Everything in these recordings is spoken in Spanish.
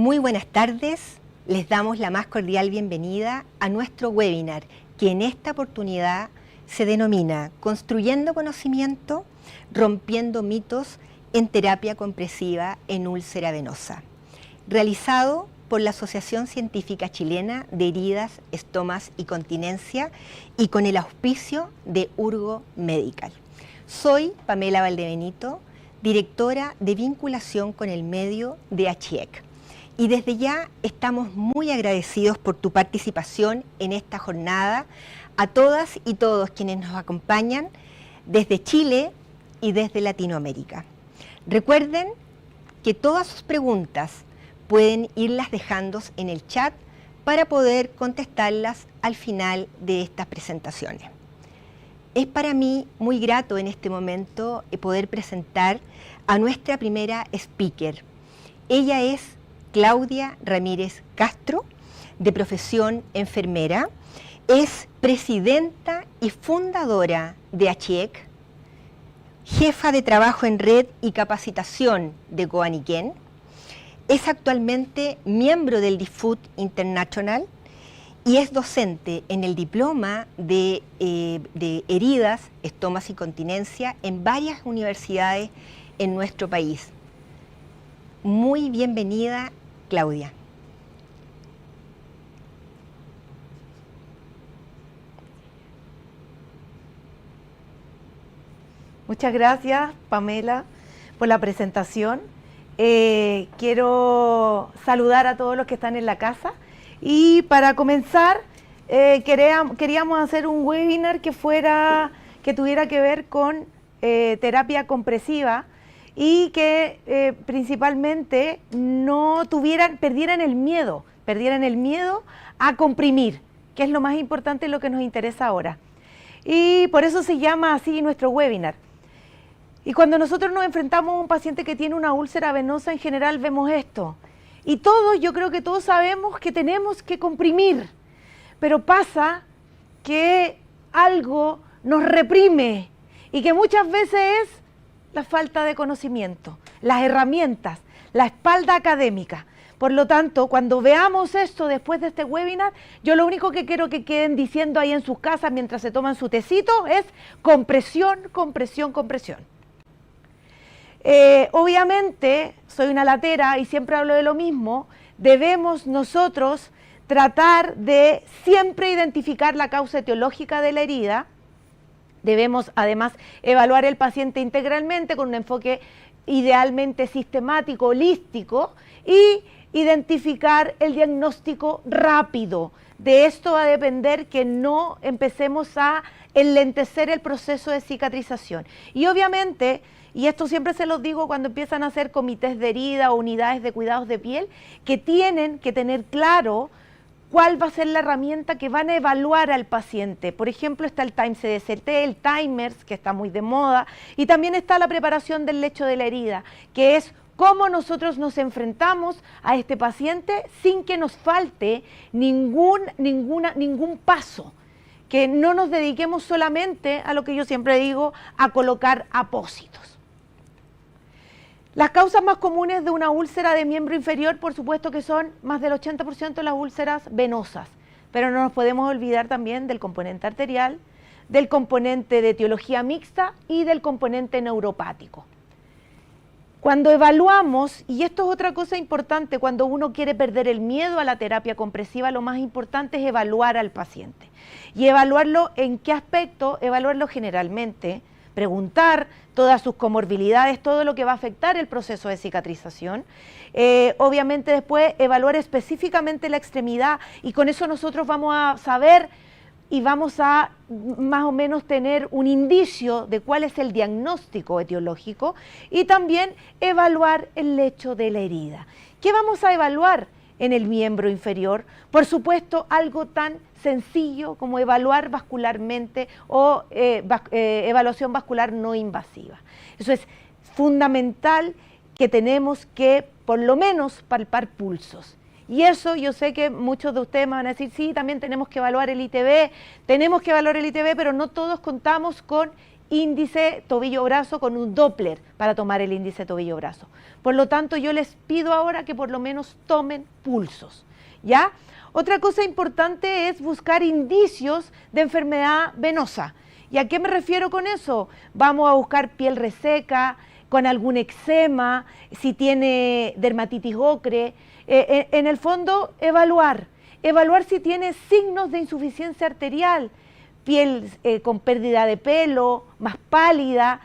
Muy buenas tardes, les damos la más cordial bienvenida a nuestro webinar, que en esta oportunidad se denomina Construyendo conocimiento, rompiendo mitos en terapia compresiva en úlcera venosa, realizado por la Asociación Científica Chilena de Heridas, Estomas y Continencia y con el auspicio de Urgo Medical. Soy Pamela Valdebenito, directora de vinculación con el medio de HIEC. Y desde ya estamos muy agradecidos por tu participación en esta jornada, a todas y todos quienes nos acompañan desde Chile y desde Latinoamérica. Recuerden que todas sus preguntas pueden irlas dejando en el chat para poder contestarlas al final de estas presentaciones. Es para mí muy grato en este momento poder presentar a nuestra primera speaker. Ella es Claudia Ramírez Castro, de profesión enfermera, es presidenta y fundadora de HIEC, jefa de trabajo en red y capacitación de Goaniquén, es actualmente miembro del DIFUT International y es docente en el diploma de heridas, estomas y continencia en varias universidades en nuestro país. Muy bienvenida, Claudia. Muchas gracias, Pamela, por la presentación. Quiero saludar a todos los que están en la casa y para comenzar queríamos hacer un webinar que tuviera que ver con terapia compresiva y que principalmente perdieran el miedo a comprimir, que es lo más importante y lo que nos interesa ahora. Y por eso se llama así nuestro webinar. Y cuando nosotros nos enfrentamos a un paciente que tiene una úlcera venosa, en general vemos esto. Y yo creo que todos sabemos que tenemos que comprimir, pero pasa que algo nos reprime y que muchas veces es la falta de conocimiento, las herramientas, la espalda académica. Por lo tanto, cuando veamos esto después de este webinar, yo lo único que quiero que queden diciendo ahí en sus casas mientras se toman su tecito es compresión, compresión, compresión. Obviamente, soy una latera y siempre hablo de lo mismo, debemos nosotros tratar de siempre identificar la causa etiológica de la herida. Debemos además evaluar el paciente integralmente con un enfoque idealmente sistemático, holístico y identificar el diagnóstico rápido. De esto va a depender que no empecemos a enlentecer el proceso de cicatrización. Y obviamente, y esto siempre se los digo cuando empiezan a hacer comités de herida o unidades de cuidados de piel, que tienen que tener claro cuál va a ser la herramienta que van a evaluar al paciente. Por ejemplo, está el Time CDCT, el Timers, que está muy de moda, y también está la preparación del lecho de la herida, que es cómo nosotros nos enfrentamos a este paciente sin que nos falte ningún paso, que no nos dediquemos solamente a lo que yo siempre digo, a colocar apósitos. Las causas más comunes de una úlcera de miembro inferior, por supuesto que son más del 80% de las úlceras venosas, pero no nos podemos olvidar también del componente arterial, del componente de etiología mixta y del componente neuropático. Cuando evaluamos, y esto es otra cosa importante, cuando uno quiere perder el miedo a la terapia compresiva, lo más importante es evaluar al paciente. ¿Y evaluarlo en qué aspecto? Evaluarlo generalmente, preguntar todas sus comorbilidades, todo lo que va a afectar el proceso de cicatrización. Obviamente después evaluar específicamente la extremidad y con eso nosotros vamos a saber y vamos a más o menos tener un indicio de cuál es el diagnóstico etiológico y también evaluar el lecho de la herida. ¿Qué vamos a evaluar en el miembro inferior? Por supuesto, algo tan sencillo como evaluar vascularmente o evaluación vascular no invasiva. Eso es fundamental, que tenemos que por lo menos palpar pulsos. Y eso yo sé que muchos de ustedes me van a decir, sí, también tenemos que evaluar el ITB, pero no todos contamos con índice tobillo-brazo con un Doppler para tomar el índice tobillo-brazo. Por lo tanto, yo les pido ahora que por lo menos tomen pulsos, ¿ya? Otra cosa importante es buscar indicios de enfermedad venosa. ¿Y a qué me refiero con eso? Vamos a buscar piel reseca, con algún eczema, si tiene dermatitis ocre. En el fondo, evaluar si tiene signos de insuficiencia arterial, piel con pérdida de pelo, más pálida,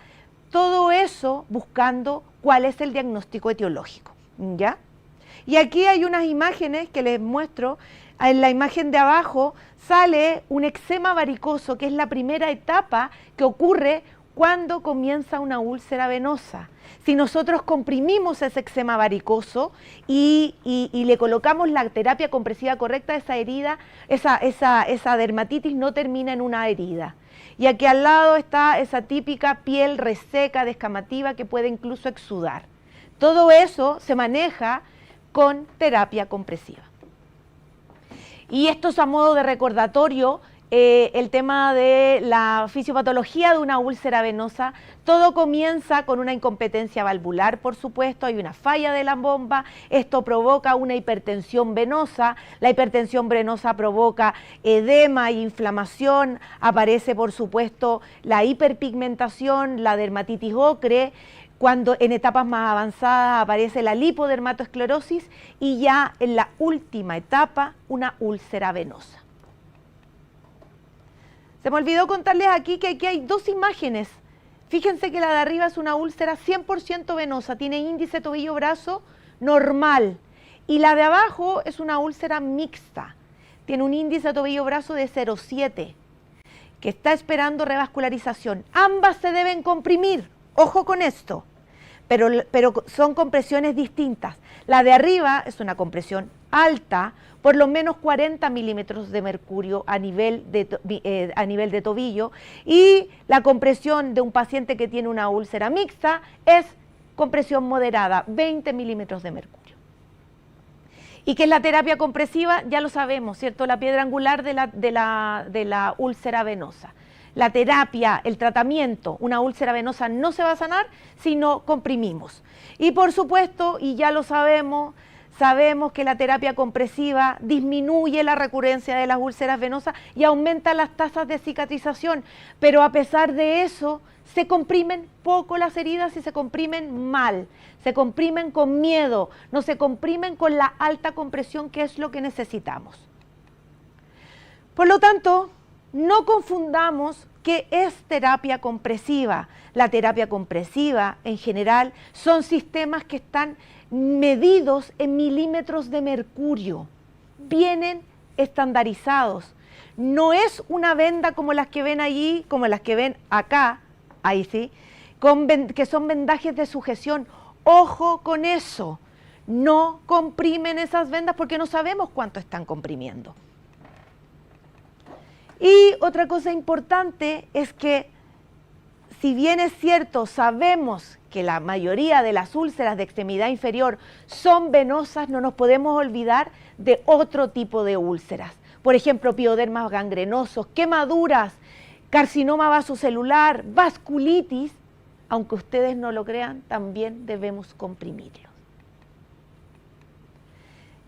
todo eso buscando cuál es el diagnóstico etiológico, ¿ya? Y aquí hay unas imágenes que les muestro. En la imagen de abajo sale un eczema varicoso, que es la primera etapa que ocurre cuando comienza una úlcera venosa. Si nosotros comprimimos ese eczema varicoso y le colocamos la terapia compresiva correcta, esa herida, esa dermatitis no termina en una herida. Y aquí al lado está esa típica piel reseca, descamativa, que puede incluso exudar. Todo eso se maneja con terapia compresiva. Y esto es a modo de recordatorio, el tema de la fisiopatología de una úlcera venosa. Todo comienza con una incompetencia valvular, por supuesto, hay una falla de la bomba, esto provoca una hipertensión venosa, la hipertensión venosa provoca edema e inflamación, aparece por supuesto la hiperpigmentación, la dermatitis ocre, cuando en etapas más avanzadas aparece la lipodermatoesclerosis y ya en la última etapa una úlcera venosa. Se me olvidó contarles aquí que aquí hay dos imágenes. Fíjense que la de arriba es una úlcera 100% venosa, tiene índice tobillo-brazo normal. Y la de abajo es una úlcera mixta, tiene un índice tobillo-brazo de 0,7, que está esperando revascularización. Ambas se deben comprimir, ojo con esto, pero son compresiones distintas. La de arriba es una compresión alta, por lo menos 40 milímetros de mercurio a nivel de tobillo, y la compresión de un paciente que tiene una úlcera mixta es compresión moderada, 20 milímetros de mercurio. ¿Y qué es la terapia compresiva? Ya lo sabemos, ¿cierto? La piedra angular de la úlcera venosa. La terapia, el tratamiento, una úlcera venosa no se va a sanar si no comprimimos. Y por supuesto, y ya lo sabemos que la terapia compresiva disminuye la recurrencia de las úlceras venosas y aumenta las tasas de cicatrización, pero a pesar de eso se comprimen poco las heridas y se comprimen mal, se comprimen con miedo, no se comprimen con la alta compresión, que es lo que necesitamos. Por lo tanto, no confundamos qué es terapia compresiva. La terapia compresiva en general son sistemas que están medidos en milímetros de mercurio, vienen estandarizados. No es una venda como las que ven allí, como las que ven acá, ahí sí, que son vendajes de sujeción. Ojo con eso, no comprimen esas vendas porque no sabemos cuánto están comprimiendo. Y otra cosa importante es que, si bien es cierto, sabemos que la mayoría de las úlceras de extremidad inferior son venosas, no nos podemos olvidar de otro tipo de úlceras. Por ejemplo, piodermas gangrenosos, quemaduras, carcinoma vasocelular, vasculitis. Aunque ustedes no lo crean, también debemos comprimirlo.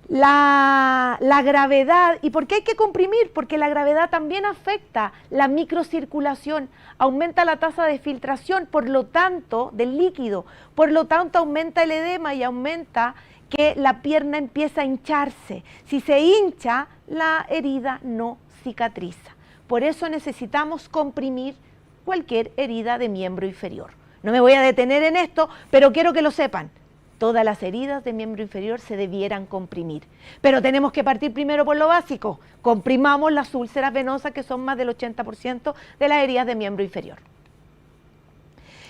La gravedad, ¿y por qué hay que comprimir? Porque la gravedad también afecta la microcirculación, aumenta la tasa de filtración, por lo tanto, del líquido, por lo tanto aumenta el edema y aumenta que la pierna empieza a hincharse. Si se hincha, la herida no cicatriza. Por eso necesitamos comprimir cualquier herida de miembro inferior. No me voy a detener en esto, pero quiero que lo sepan. Todas las heridas de miembro inferior se debieran comprimir. Pero tenemos que partir primero por lo básico. Comprimamos las úlceras venosas, que son más del 80% de las heridas de miembro inferior.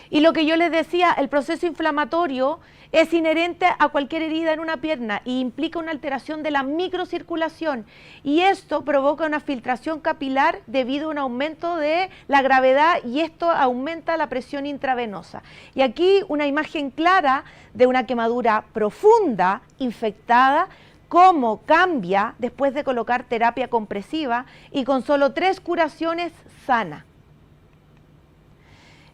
Y lo que yo les decía, el proceso inflamatorio es inherente a cualquier herida en una pierna y implica una alteración de la microcirculación. Y esto provoca una filtración capilar debido a un aumento de la gravedad, y esto aumenta la presión intravenosa. Y aquí una imagen clara de una quemadura profunda, infectada, cómo cambia después de colocar terapia compresiva y con solo 3 curaciones sana.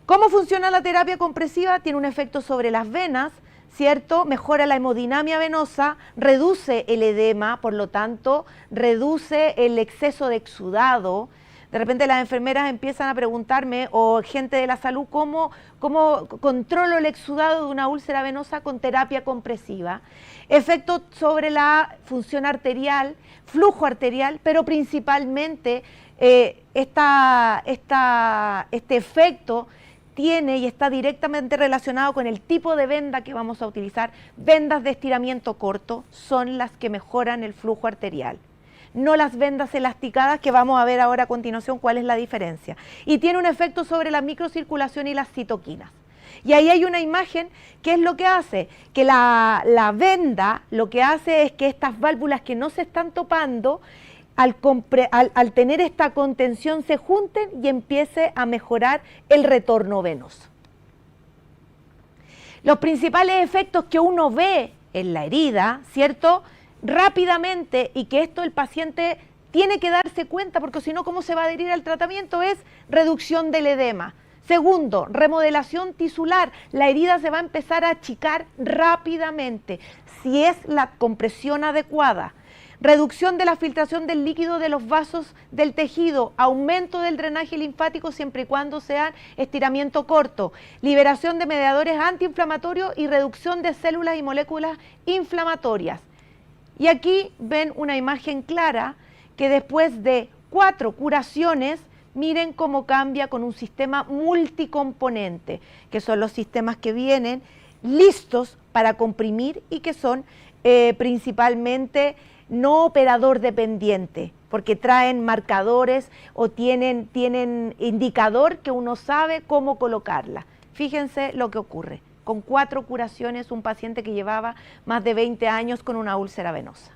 ¿Cómo funciona la terapia compresiva? Tiene un efecto sobre las venas, ¿cierto? Mejora la hemodinamia venosa, reduce el edema, por lo tanto, reduce el exceso de exudado. De repente las enfermeras empiezan a preguntarme, o gente de la salud, ¿cómo controlo el exudado de una úlcera venosa con terapia compresiva? Efecto sobre la función arterial, flujo arterial, pero principalmente este efecto tiene y está directamente relacionado con el tipo de venda que vamos a utilizar. Vendas de estiramiento corto son las que mejoran el flujo arterial, no las vendas elasticadas, que vamos a ver ahora a continuación cuál es la diferencia. Y tiene un efecto sobre la microcirculación y las citoquinas. Y ahí hay una imagen, ¿qué es lo que hace? Que la venda lo que hace es que estas válvulas que no se están topando, al tener esta contención se junten y empiece a mejorar el retorno venoso. Los principales efectos que uno ve en la herida, ¿cierto?, rápidamente, y que esto el paciente tiene que darse cuenta, porque si no, ¿cómo se va a adherir al tratamiento? Es reducción del edema. Segundo, remodelación tisular. La herida se va a empezar a achicar rápidamente si es la compresión adecuada. Reducción de la filtración del líquido de los vasos del tejido, aumento del drenaje linfático siempre y cuando sean estiramiento corto, liberación de mediadores antiinflamatorios y reducción de células y moléculas inflamatorias. Y aquí ven una imagen clara que después de 4 curaciones, miren cómo cambia con un sistema multicomponente, que son los sistemas que vienen listos para comprimir y que son principalmente no operador dependiente, porque traen marcadores o tienen indicador que uno sabe cómo colocarla. Fíjense lo que ocurre. Con 4 curaciones, un paciente que llevaba más de 20 años con una úlcera venosa.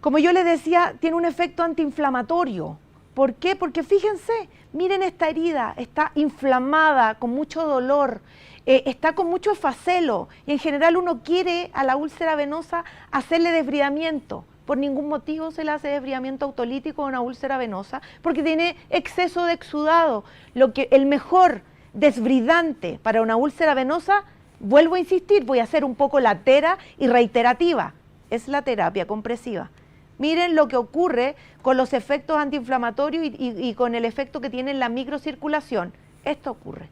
Como yo les decía, tiene un efecto antiinflamatorio. ¿Por qué? Porque fíjense, miren esta herida, está inflamada, con mucho dolor, está con mucho esfacelo, y en general uno quiere a la úlcera venosa hacerle desbridamiento. Por ningún motivo se le hace desbridamiento autolítico a una úlcera venosa, porque tiene exceso de exudado. El mejor desbridante para una úlcera venosa, vuelvo a insistir, voy a hacer un poco latera y reiterativa, es la terapia compresiva. Miren lo que ocurre con los efectos antiinflamatorios y con el efecto que tiene en la microcirculación. Esto ocurre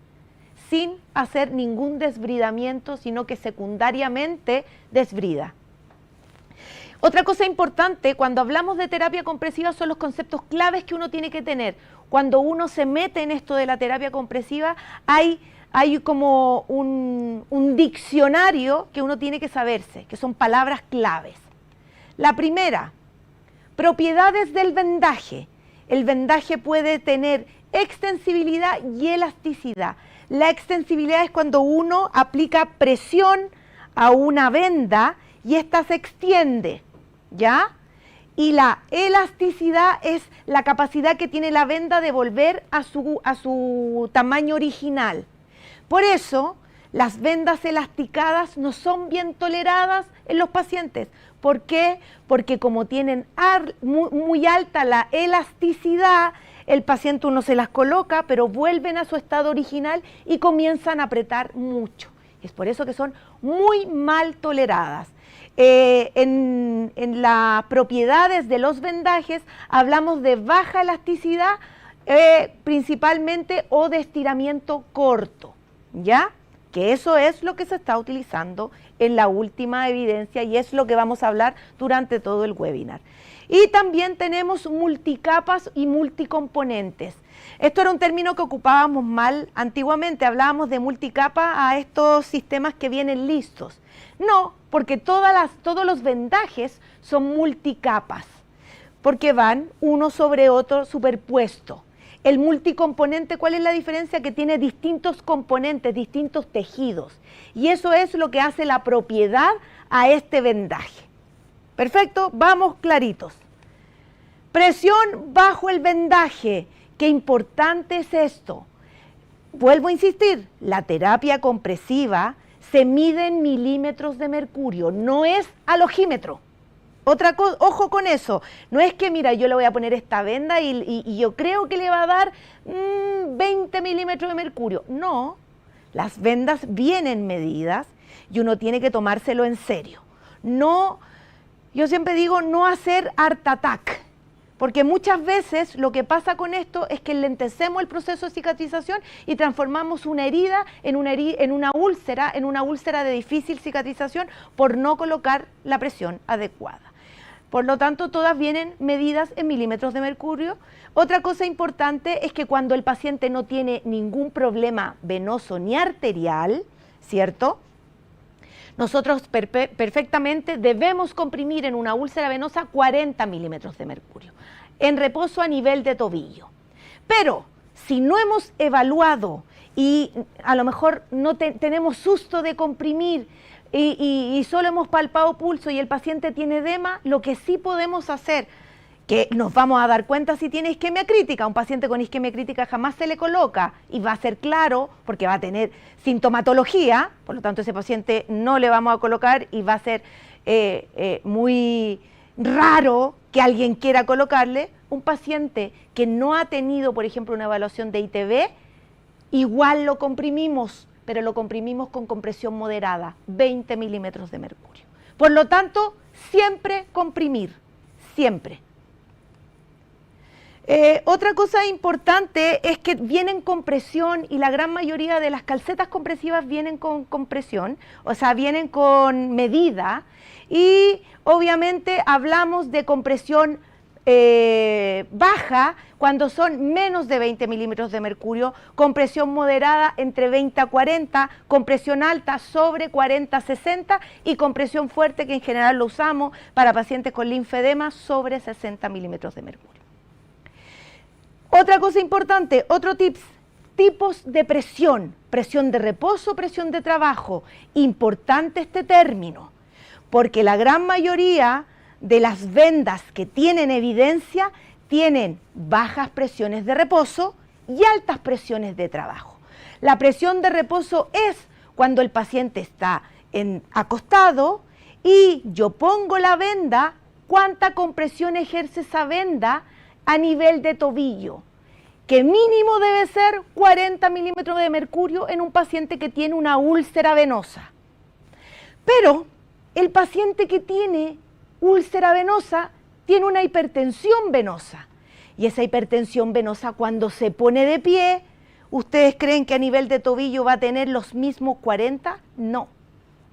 sin hacer ningún desbridamiento, sino que secundariamente desbrida. Otra cosa importante cuando hablamos de terapia compresiva son los conceptos claves que uno tiene que tener. Cuando uno se mete en esto de la terapia compresiva, hay como un diccionario que uno tiene que saberse, que son palabras claves. La primera, propiedades del vendaje. El vendaje puede tener extensibilidad y elasticidad. La extensibilidad es cuando uno aplica presión a una venda y ésta se extiende, ¿ya? Y la elasticidad es la capacidad que tiene la venda de volver a su tamaño original. Por eso, las vendas elasticadas no son bien toleradas en los pacientes. ¿Por qué? Porque como tienen muy alta la elasticidad, el paciente uno se las coloca, pero vuelven a su estado original y comienzan a apretar mucho. Es por eso que son muy mal toleradas. En las propiedades de los vendajes hablamos de baja elasticidad principalmente o de estiramiento corto, ¿ya? Que eso es lo que se está utilizando en la última evidencia y es lo que vamos a hablar durante todo el webinar. Y también tenemos multicapas y multicomponentes. Esto era un término que ocupábamos mal antiguamente, hablábamos de multicapa a estos sistemas que vienen listos. No, porque todos los vendajes son multicapas, porque van uno sobre otro superpuesto. El multicomponente, ¿cuál es la diferencia? Que tiene distintos componentes, distintos tejidos. Y eso es lo que hace la propiedad a este vendaje. Perfecto, vamos claritos. Presión bajo el vendaje. Qué importante es esto. Vuelvo a insistir, la terapia compresiva se mide en milímetros de mercurio, no es al ojímetro. Ojo con eso, no es que mira, yo le voy a poner esta venda y yo creo que le va a dar 20 milímetros de mercurio. No, las vendas vienen medidas y uno tiene que tomárselo en serio. No, yo siempre digo no hacer art attack, porque muchas veces lo que pasa con esto es que enlentecemos el proceso de cicatrización y transformamos una herida en una úlcera de difícil cicatrización por no colocar la presión adecuada. Por lo tanto, todas vienen medidas en milímetros de mercurio. Otra cosa importante es que cuando el paciente no tiene ningún problema venoso ni arterial, ¿cierto?, nosotros perfectamente debemos comprimir en una úlcera venosa 40 milímetros de mercurio, en reposo a nivel de tobillo. Pero si no hemos evaluado y a lo mejor no tenemos susto de comprimir y solo hemos palpado pulso y el paciente tiene edema, lo que sí podemos hacer, que nos vamos a dar cuenta si tiene isquemia crítica. Un paciente con isquemia crítica jamás se le coloca y va a ser claro porque va a tener sintomatología, por lo tanto ese paciente no le vamos a colocar y va a ser muy raro que alguien quiera colocarle. Un paciente que no ha tenido, por ejemplo, una evaluación de ITB, igual lo comprimimos, pero lo comprimimos con compresión moderada, 20 milímetros de mercurio. Por lo tanto, siempre comprimir, siempre. Otra cosa importante es que vienen con presión y la gran mayoría de las calcetas compresivas vienen con compresión, o sea, vienen con medida y obviamente hablamos de compresión baja cuando son menos de 20 milímetros de mercurio, compresión moderada entre 20 a 40, compresión alta sobre 40 a 60 y compresión fuerte que en general lo usamos para pacientes con linfedema sobre 60 milímetros de mercurio. Otra cosa importante, otro tips, tipos de presión de reposo, presión de trabajo. Importante este término, porque la gran mayoría de las vendas que tienen evidencia tienen bajas presiones de reposo y altas presiones de trabajo. La presión de reposo es cuando el paciente está acostado y yo pongo la venda, ¿cuánta compresión ejerce esa venda a nivel de tobillo? Que mínimo debe ser 40 milímetros de mercurio en un paciente que tiene una úlcera venosa. Pero el paciente que tiene úlcera venosa tiene una hipertensión venosa. Y esa hipertensión venosa cuando se pone de pie, ¿ustedes creen que a nivel de tobillo va a tener los mismos 40? No,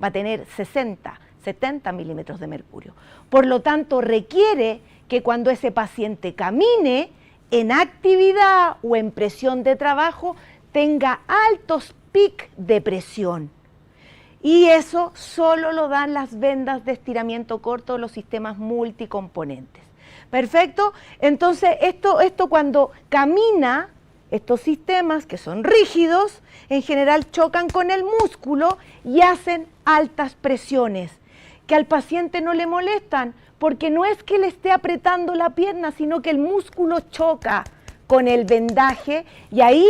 va a tener 60, 70 milímetros de mercurio. Por lo tanto, requiere que cuando ese paciente camine, en actividad o en presión de trabajo, tenga altos picos de presión. Y eso solo lo dan las vendas de estiramiento corto, los sistemas multicomponentes. ¿Perfecto? Entonces, esto cuando camina, estos sistemas que son rígidos, en general chocan con el músculo y hacen altas presiones, que al paciente no le molestan, porque no es que le esté apretando la pierna, sino que el músculo choca con el vendaje y ahí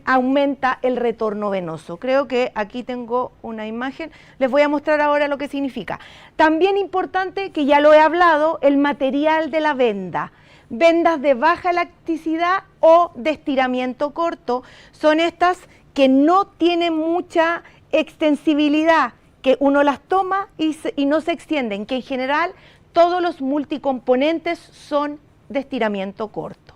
aumenta el retorno venoso. Creo que aquí tengo una imagen, les voy a mostrar ahora lo que significa. También importante, que ya lo he hablado, el material de la venda. Vendas de baja elasticidad o de estiramiento corto, son estas que no tienen mucha extensibilidad, que uno las toma y no se extienden, que en general todos los multicomponentes son de estiramiento corto.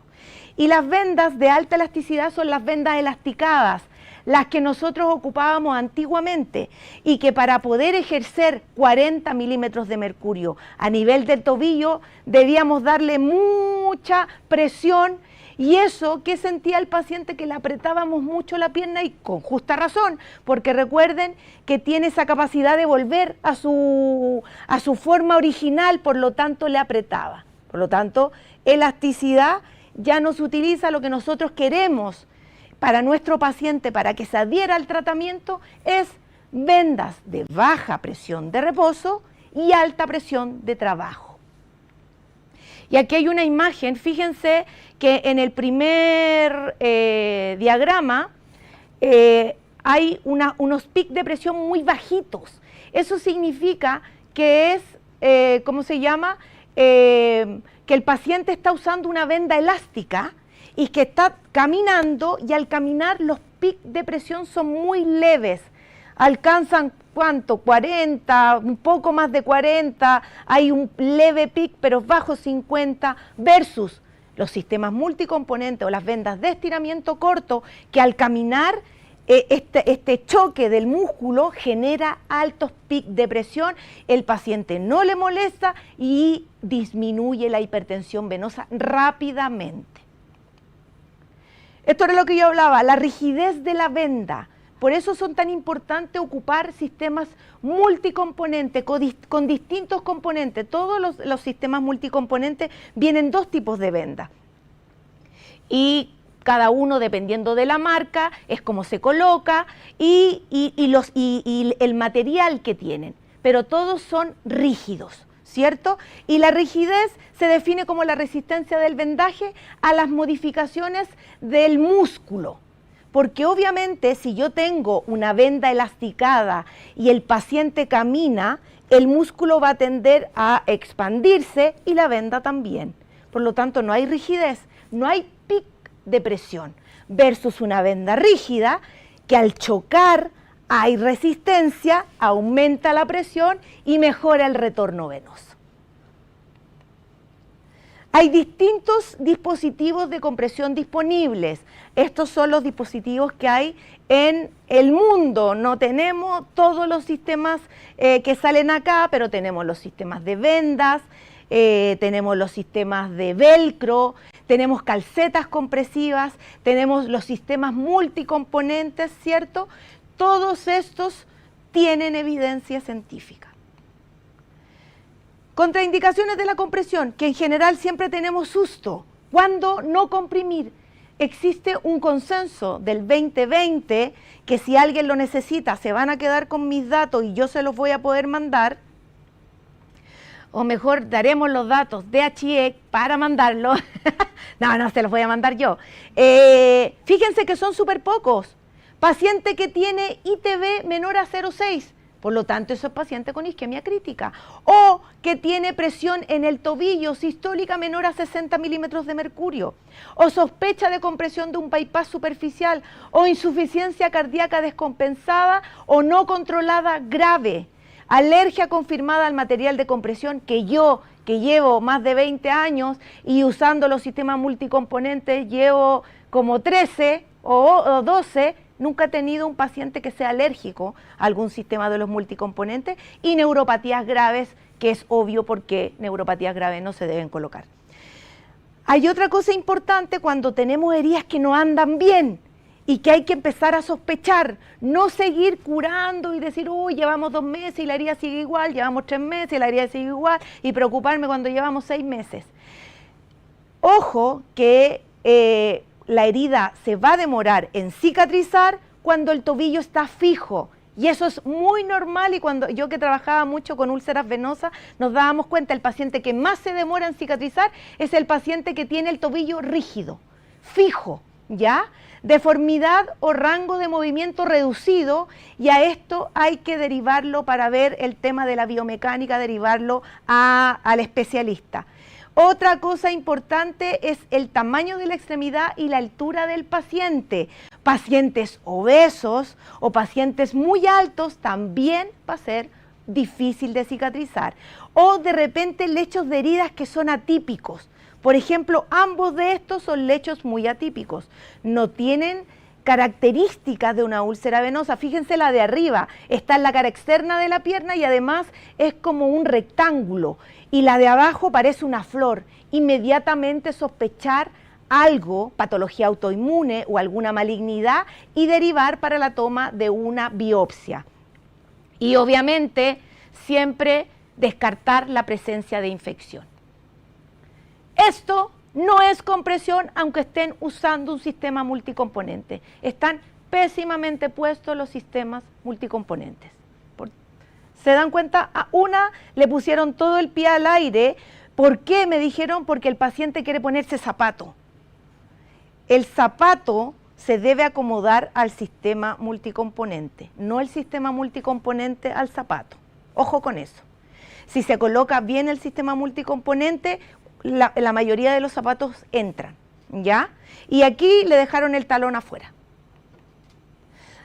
Y las vendas de alta elasticidad son las vendas elasticadas, las que nosotros ocupábamos antiguamente y que para poder ejercer 40 milímetros de mercurio a nivel del tobillo debíamos darle mucha presión. Y eso, ¿qué sentía el paciente? Que le apretábamos mucho la pierna y con justa razón, porque recuerden que tiene esa capacidad de volver a su forma original, por lo tanto le apretaba. Por lo tanto, elasticidad ya no se utiliza. Lo que nosotros queremos para nuestro paciente, para que se adhiera al tratamiento, es vendas de baja presión de reposo y alta presión de trabajo. Y aquí hay una imagen, fíjense que en el primer diagrama hay unos picos de presión muy bajitos. Eso significa que es ¿cómo se llama? Que el paciente está usando una venda elástica y que está caminando, y al caminar los picos de presión son muy leves, alcanzan ¿cuánto? 40, un poco más de 40, hay un leve pic pero bajo 50, versus los sistemas multicomponentes o las vendas de estiramiento corto, que al caminar este choque del músculo genera altos picos de presión, el paciente no le molesta y disminuye la hipertensión venosa rápidamente. Esto era lo que yo hablaba, la rigidez de la venda. Por eso son tan importantes ocupar sistemas multicomponentes, con distintos componentes. Todos los sistemas multicomponentes vienen dos tipos de venda. Y cada uno, dependiendo de la marca, es como se coloca y el material que tienen. Pero todos son rígidos, ¿cierto? Y la rigidez se define como la resistencia del vendaje a las modificaciones del músculo. Porque obviamente si yo tengo una venda elasticada y el paciente camina, el músculo va a tender a expandirse y la venda también. Por lo tanto, no hay rigidez, no hay pic de presión, versus una venda rígida que al chocar hay resistencia, aumenta la presión y mejora el retorno venoso. Hay distintos dispositivos de compresión disponibles. Estos son los dispositivos que hay en el mundo. No tenemos todos los sistemas que salen acá, pero tenemos los sistemas de vendas, tenemos los sistemas de velcro, tenemos calcetas compresivas, tenemos los sistemas multicomponentes, ¿cierto? Todos estos tienen evidencia científica. Contraindicaciones de la compresión, que en general siempre tenemos susto. ¿Cuándo no comprimir? Existe un consenso del 2020 que si alguien lo necesita se van a quedar con mis datos y yo se los voy a poder mandar, o mejor daremos los datos de HIEC para mandarlo. No, se los voy a mandar yo. Fíjense que son súper pocos. Paciente que tiene ITB menor a 0,6. Por lo tanto, eso es paciente con isquemia crítica. O que tiene presión en el tobillo sistólica menor a 60 milímetros de mercurio. O sospecha de compresión de un bypass superficial. O insuficiencia cardíaca descompensada o no controlada grave. Alergia confirmada al material de compresión, que yo, que llevo más de 20 años y usando los sistemas multicomponentes llevo como 13 o 12, nunca he tenido un paciente que sea alérgico a algún sistema de los multicomponentes, y neuropatías graves, que es obvio porque neuropatías graves no se deben colocar. Hay otra cosa importante cuando tenemos heridas que no andan bien y que hay que empezar a sospechar, no seguir curando y decir, uy, llevamos 2 meses y la herida sigue igual, llevamos 3 meses y la herida sigue igual, y preocuparme cuando llevamos 6 meses. Ojo que la herida se va a demorar en cicatrizar cuando el tobillo está fijo, y eso es muy normal. Y cuando yo, que trabajaba mucho con úlceras venosas, nos dábamos cuenta, el paciente que más se demora en cicatrizar es el paciente que tiene el tobillo rígido, fijo, ¿ya? Deformidad o rango de movimiento reducido, y a esto hay que derivarlo para ver el tema de la biomecánica, derivarlo al especialista. Otra cosa importante es el tamaño de la extremidad y la altura del paciente. Pacientes obesos o pacientes muy altos también va a ser difícil de cicatrizar. O de repente lechos de heridas que son atípicos. Por ejemplo, ambos de estos son lechos muy atípicos. No tienen características de una úlcera venosa. Fíjense, la de arriba está en la cara externa de la pierna y además es como un rectángulo, y la de abajo parece una flor. Inmediatamente sospechar algo, patología autoinmune o alguna malignidad, y derivar para la toma de una biopsia. Y obviamente siempre descartar la presencia de infección. Esto no es compresión, aunque estén usando un sistema multicomponente. Están pésimamente puestos los sistemas multicomponentes. ¿Se dan cuenta? A una le pusieron todo el pie al aire. ¿Por qué? Me dijeron, porque el paciente quiere ponerse zapato. El zapato se debe acomodar al sistema multicomponente, no el sistema multicomponente al zapato. Ojo con eso. Si se coloca bien el sistema multicomponente, la mayoría de los zapatos entran, ¿ya? Y aquí le dejaron el talón afuera.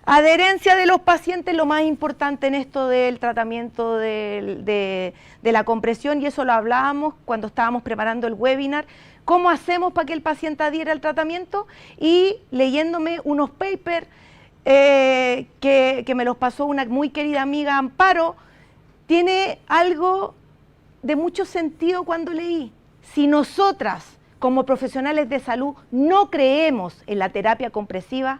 Adherencia de los pacientes, lo más importante en esto del tratamiento de la compresión, y eso lo hablábamos cuando estábamos preparando el webinar. ¿Cómo hacemos para que el paciente adhiera al tratamiento? Y leyéndome unos papers que me los pasó una muy querida amiga, Amparo, tiene algo de mucho sentido cuando leí. Si nosotras, como profesionales de salud, no creemos en la terapia compresiva,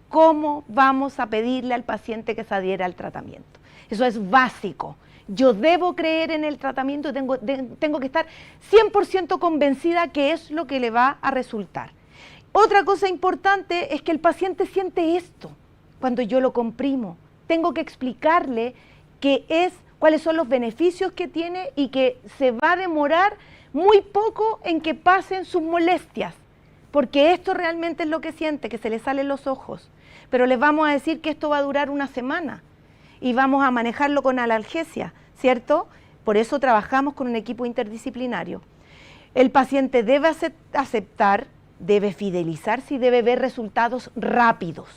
¿cómo vamos a pedirle al paciente que se adhiera al tratamiento? Eso es básico. Yo debo creer en el tratamiento y tengo que estar 100% convencida que es lo que le va a resultar. Otra cosa importante es que el paciente siente esto cuando yo lo comprimo. Tengo que explicarle cuáles son los beneficios que tiene y que se va a demorar muy poco en que pasen sus molestias, porque esto realmente es lo que siente, que se le salen los ojos. Pero les vamos a decir que esto va a durar una semana y vamos a manejarlo con analgesia, ¿cierto? Por eso trabajamos con un equipo interdisciplinario. El paciente debe aceptar, debe fidelizarse y debe ver resultados rápidos.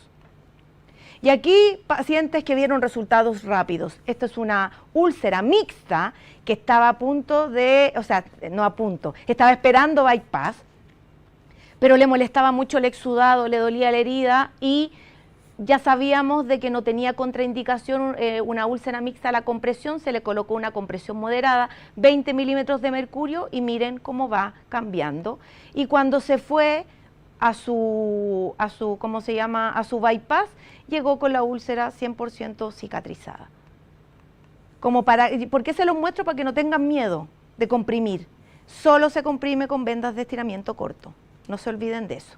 Y aquí pacientes que vieron resultados rápidos. Esto es una úlcera mixta que estaba a punto de, o sea, no a punto, estaba esperando bypass, pero le molestaba mucho el exudado, le dolía la herida y ya sabíamos de que no tenía contraindicación una úlcera mixta a la compresión, se le colocó una compresión moderada, 20 milímetros de mercurio y miren cómo va cambiando. Y cuando se fue a su ¿cómo se llama?, a su bypass, llegó con la úlcera 100% cicatrizada. ¿Por qué se los muestro? Para que no tengan miedo de comprimir. Solo se comprime con vendas de estiramiento corto. No se olviden de eso.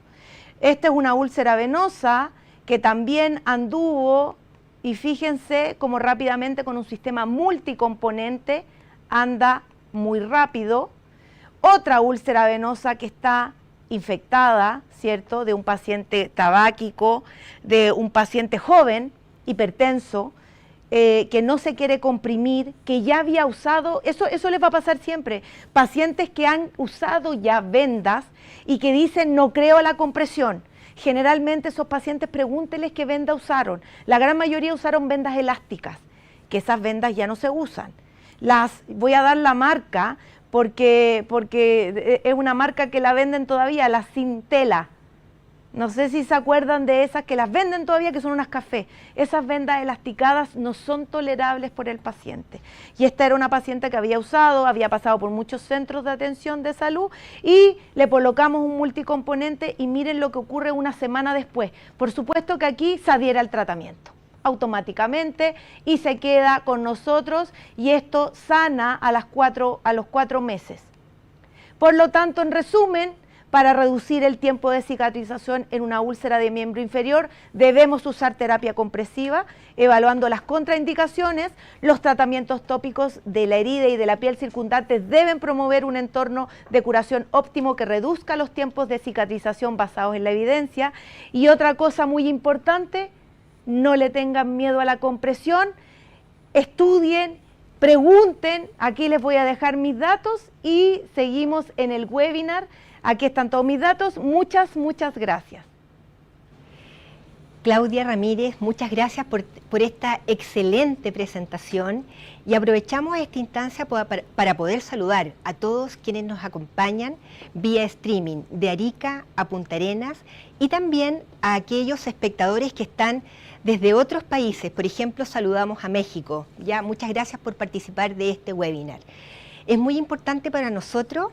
Esta es una úlcera venosa que también anduvo, y fíjense cómo rápidamente con un sistema multicomponente anda muy rápido. Otra úlcera venosa que está infectada, ¿cierto?, de un paciente tabáquico, de un paciente joven, hipertenso, que no se quiere comprimir, que ya había usado, eso les va a pasar siempre, pacientes que han usado ya vendas y que dicen no creo a la compresión. Generalmente esos pacientes pregúntenles qué venda usaron. La gran mayoría usaron vendas elásticas, que esas vendas ya no se usan. Voy a dar la marca porque es una marca que la venden todavía, la Sintela. No sé si se acuerdan de esas que las venden todavía, que son unas cafés. Esas vendas elasticadas no son tolerables por el paciente. Y esta era una paciente que había pasado por muchos centros de atención de salud y le colocamos un multicomponente y miren lo que ocurre una semana después. Por supuesto que aquí se adhiere al tratamiento automáticamente y se queda con nosotros y esto sana a los 4 meses. Por lo tanto, en resumen, para reducir el tiempo de cicatrización en una úlcera de miembro inferior, debemos usar terapia compresiva, evaluando las contraindicaciones. Los tratamientos tópicos de la herida y de la piel circundante deben promover un entorno de curación óptimo que reduzca los tiempos de cicatrización basados en la evidencia. Y otra cosa muy importante, no le tengan miedo a la compresión, estudien, pregunten, aquí les voy a dejar mis datos y seguimos en el webinar. Aquí están todos mis datos. Muchas gracias. Claudia Ramírez, muchas gracias por esta excelente presentación y aprovechamos esta instancia para poder saludar a todos quienes nos acompañan vía streaming de Arica a Punta Arenas y también a aquellos espectadores que están desde otros países. Por ejemplo, saludamos a México. Ya, muchas gracias por participar de este webinar. Es muy importante para nosotros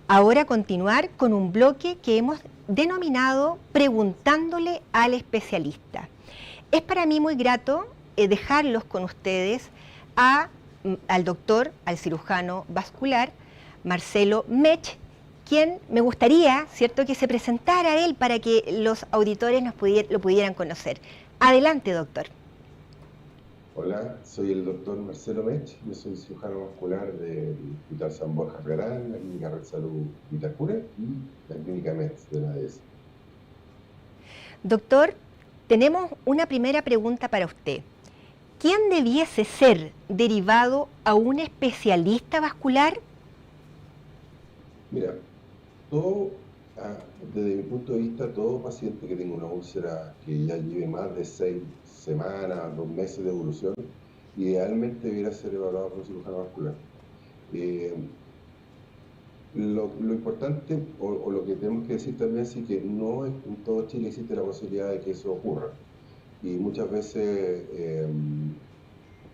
ahora continuar con un bloque que hemos denominado Preguntándole al especialista. Es para mí muy grato dejarlos con ustedes al doctor, al cirujano vascular, Marcelo Mech, quien me gustaría, ¿cierto?, que se presentara él para que los auditores lo pudieran conocer. Adelante, doctor. Hola, soy el doctor Marcelo Mech, yo soy cirujano vascular del Hospital San Borja Real, la Clínica Red Salud Vitacura y la Clínica METS de la ADS. Doctor, tenemos una primera pregunta para usted. ¿quién debiese ser derivado a un especialista vascular? Mira, todo, desde mi punto de vista, todo paciente que tenga una úlcera que ya lleve más de 6 semanas, 2 meses de evolución, idealmente debiera ser evaluado por un cirujano vascular. Eh, lo importante, o lo que tenemos que decir también, es que no en todo Chile existe la posibilidad de que eso ocurra. Y muchas veces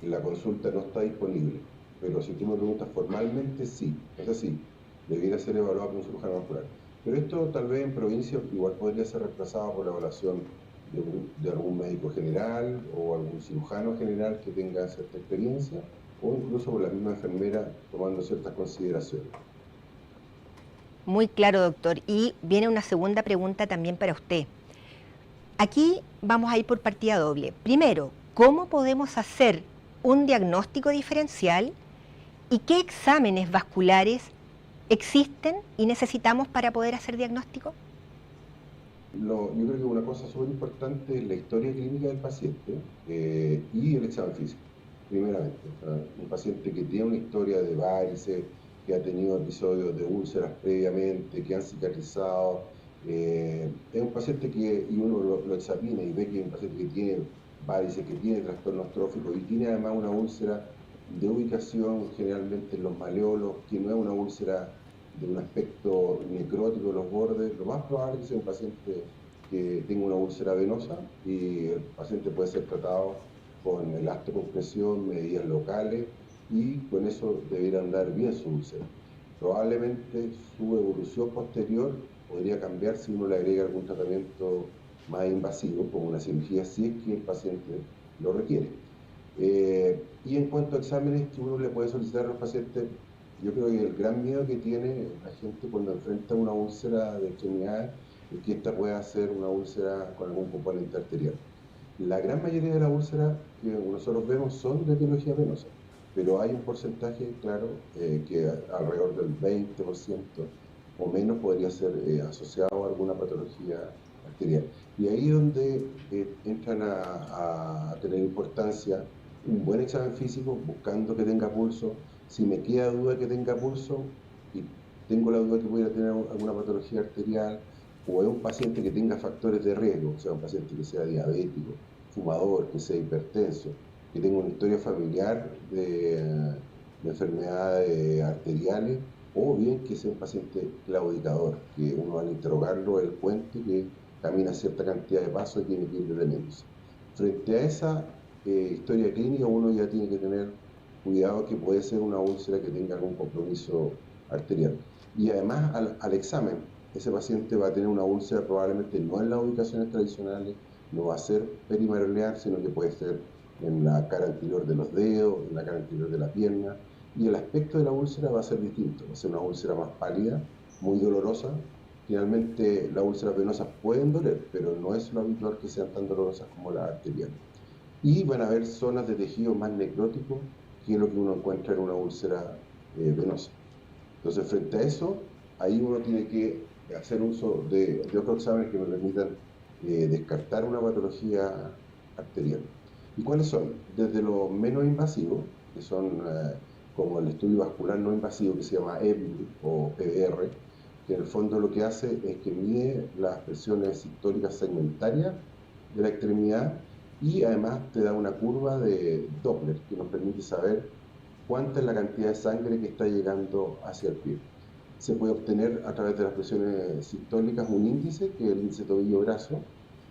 la consulta no está disponible. Pero si tú me preguntas formalmente, sí, es así, debiera ser evaluado por un cirujano vascular. Pero esto tal vez en provincia igual podría ser reemplazado por la evaluación de algún médico general o algún cirujano general que tenga cierta experiencia, o incluso por la misma enfermera tomando ciertas consideraciones. Muy claro, doctor. Y viene una segunda pregunta también para usted. Aquí vamos a ir por partida doble. Primero, ¿cómo podemos hacer un diagnóstico diferencial y qué exámenes vasculares existen y necesitamos para poder hacer diagnóstico? Yo creo que una cosa súper importante es la historia clínica del paciente y el examen físico, primeramente. O sea, un paciente que tiene una historia de varices, que ha tenido episodios de úlceras previamente, que han cicatrizado, es un paciente que, y uno lo examina y ve que es un paciente que tiene varices, que tiene trastornos tróficos y tiene además una úlcera de ubicación generalmente en los maleolos, que no es una úlcera de un aspecto necrótico de los bordes, lo más probable es que sea un paciente que tenga una úlcera venosa y el paciente puede ser tratado con elastocompresión, medidas locales y con eso debería andar bien su úlcera. Probablemente su evolución posterior podría cambiar si uno le agrega algún tratamiento más invasivo, como una cirugía, si es que el paciente lo requiere. Y en cuanto a exámenes que uno le puede solicitar a los pacientes, yo creo que el gran miedo que tiene la gente cuando enfrenta una úlcera de extremidades es que esta pueda ser una úlcera con algún componente arterial. La gran mayoría de las úlceras que nosotros vemos son de etiología venosa, pero hay un porcentaje, claro, que alrededor del 20% o menos podría ser asociado a alguna patología arterial. Y ahí es donde entran a tener importancia un buen examen físico, buscando que tenga pulso. Si me queda duda que tenga pulso y tengo la duda que pudiera tener alguna patología arterial, o es un paciente que tenga factores de riesgo, o sea, un paciente que sea diabético, fumador, que sea hipertenso, que tenga una historia familiar de enfermedades arteriales, o bien que sea un paciente claudicador, que uno al interrogarlo el puente que camina cierta cantidad de pasos y tiene que ir deteniéndose. Frente a esa historia clínica, uno ya tiene que tener cuidado que puede ser una úlcera que tenga algún compromiso arterial. Y además al examen, ese paciente va a tener una úlcera probablemente no en las ubicaciones tradicionales, no va a ser perimarolear, sino que puede ser en la cara anterior de los dedos, en la cara anterior de la pierna, y el aspecto de la úlcera va a ser distinto, va a ser una úlcera más pálida, muy dolorosa. Finalmente las úlceras venosas pueden doler, pero no es lo habitual que sean tan dolorosas como las arteriales. Y van a haber zonas de tejido más necrótico, que es lo que uno encuentra en una úlcera venosa. Entonces, frente a eso, ahí uno tiene que hacer uso de otros exámenes que me permitan descartar una patología arterial. ¿Y cuáles son? Desde los menos invasivos, que son como el estudio vascular no invasivo, que se llama EBI o PBR, que en el fondo lo que hace es que mide las presiones sistólicas segmentarias de la extremidad y además te da una curva de Doppler que nos permite saber cuánta es la cantidad de sangre que está llegando hacia el pie. Se puede obtener a través de las presiones sistólicas un índice, que es el índice tobillo-brazo,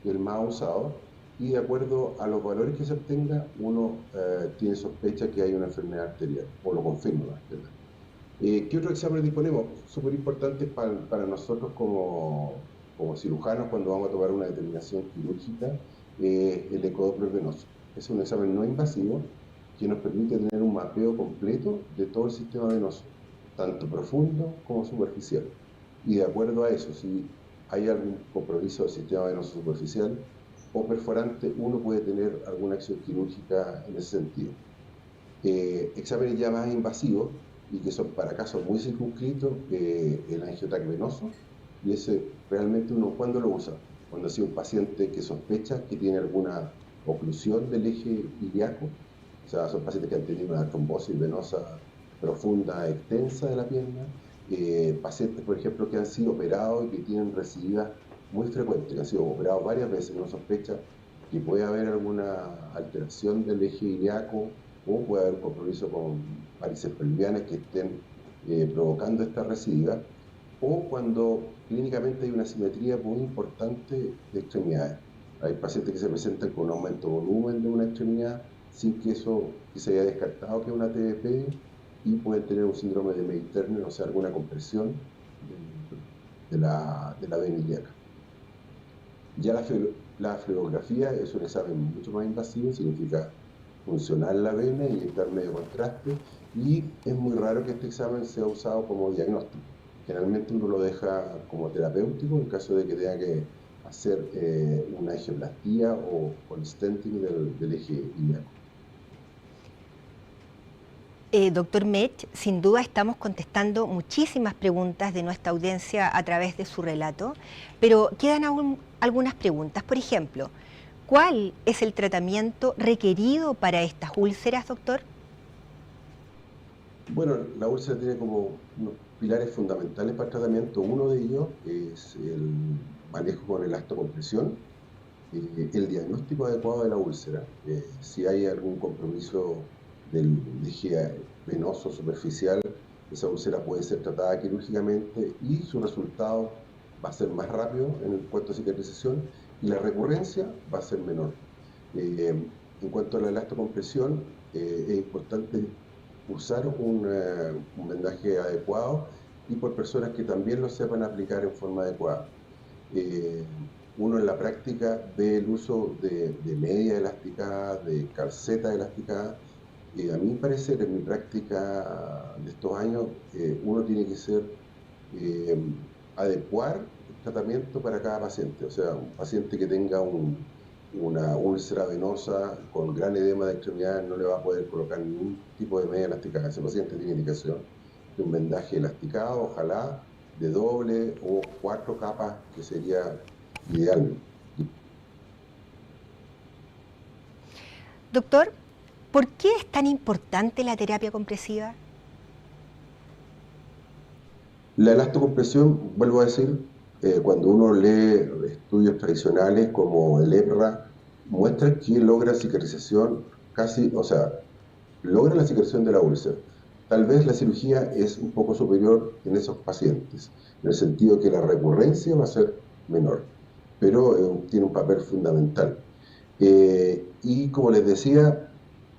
que es el más usado, y de acuerdo a los valores que se obtenga, uno tiene sospecha que hay una enfermedad arterial, o lo confirma más que nada. ¿Qué otros exámenes disponemos? Súper importantes para nosotros como cirujanos cuando vamos a tomar una determinación quirúrgica, el ecodoppler venoso. Es un examen no invasivo que nos permite tener un mapeo completo de todo el sistema venoso, tanto profundo como superficial. Y de acuerdo a eso, si hay algún compromiso del sistema venoso superficial o perforante, uno puede tener alguna acción quirúrgica en ese sentido. Exámenes ya más invasivos y que son para casos muy circunscritos, el angiotac venoso, y ese realmente uno, ¿cuándo lo usa? Cuando ha sido un paciente que sospecha que tiene alguna oclusión del eje ilíaco sea, son pacientes que han tenido una trombosis venosa profunda, extensa de la pierna, pacientes, por ejemplo, que han sido operados y que tienen recidivas muy frecuentes, que han sido operados varias veces, uno sospecha que puede haber alguna alteración del eje ilíaco o puede haber un compromiso con varices pelvianas que estén provocando esta recidiva, o cuando clínicamente hay una simetría muy importante de extremidades. Hay pacientes que se presentan con un aumento de volumen de una extremidad sin que eso que se haya descartado que es una TBP, y pueden tener un síndrome de Meyer-Turner, o sea, alguna compresión de la vena ilíaca. Ya la fluorografía es un examen mucho más invasivo, significa funcionar la vena, inyectar medio contraste, y es muy raro que este examen sea usado como diagnóstico. Generalmente uno lo deja como terapéutico en caso de que tenga que hacer una angioplastía o el stenting del eje ilíaco. Doctor Mech, sin duda estamos contestando muchísimas preguntas de nuestra audiencia a través de su relato, pero quedan aún algunas preguntas. Por ejemplo, ¿cuál es el tratamiento requerido para estas úlceras, doctor? Bueno, la úlcera tiene como unos pilares fundamentales para el tratamiento. Uno de ellos es el manejo con elastocompresión, el diagnóstico adecuado de la úlcera, si hay algún compromiso del eje venoso superficial, esa úlcera puede ser tratada quirúrgicamente y su resultado va a ser más rápido en el puesto de cicatrización y la recurrencia va a ser menor. En cuanto a la elastocompresión, es importante usar un vendaje adecuado y por personas que también lo sepan aplicar en forma adecuada. Uno en la práctica ve el uso de media elástica, de calceta elástica. A mi parecer, en mi práctica de estos años, uno tiene que adecuar el tratamiento para cada paciente. O sea, un paciente que tenga una úlcera venosa con gran edema de extremidades no le va a poder colocar ningún tipo de media elástica. Ese paciente tiene indicación de un vendaje elasticado, ojalá de doble o 4 capas, que sería ideal. Doctor, ¿por qué es tan importante la terapia compresiva? La elastocompresión, vuelvo a decir, cuando uno lee estudios tradicionales como el EPRA, muestra que logra cicatrización casi, o sea, logra la cicatrización de la úlcera. Tal vez la cirugía es un poco superior en esos pacientes, en el sentido que la recurrencia va a ser menor, pero tiene un papel fundamental. Y como les decía,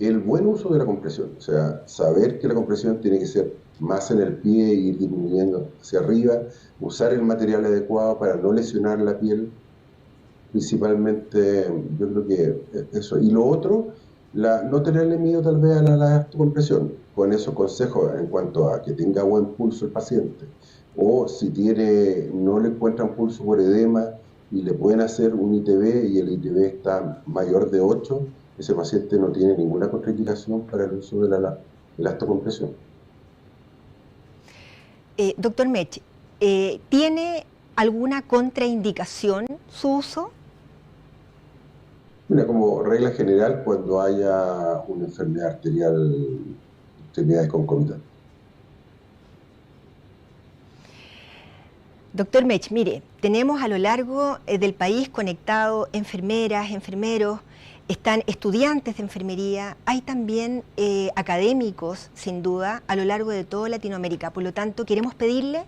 el buen uso de la compresión, o sea, saber que la compresión tiene que ser más en el pie y ir disminuyendo hacia arriba, usar el material adecuado para no lesionar la piel, principalmente yo creo que eso. Y lo otro, no tenerle miedo tal vez a la compresión, con esos consejos en cuanto a que tenga buen pulso el paciente, o si no le encuentran pulso por edema y le pueden hacer un ITB y el ITB está mayor de 8, ese paciente no tiene ninguna contraindicación para el uso de la elastocompresión. Doctor Mech, ¿tiene alguna contraindicación su uso? Mira, como regla general, cuando haya una enfermedad arterial, extremidades concomitantes. Doctor Mech, mire, tenemos a lo largo del país conectado enfermeras, enfermeros, están estudiantes de enfermería, hay también académicos, sin duda, a lo largo de toda Latinoamérica. Por lo tanto, queremos pedirle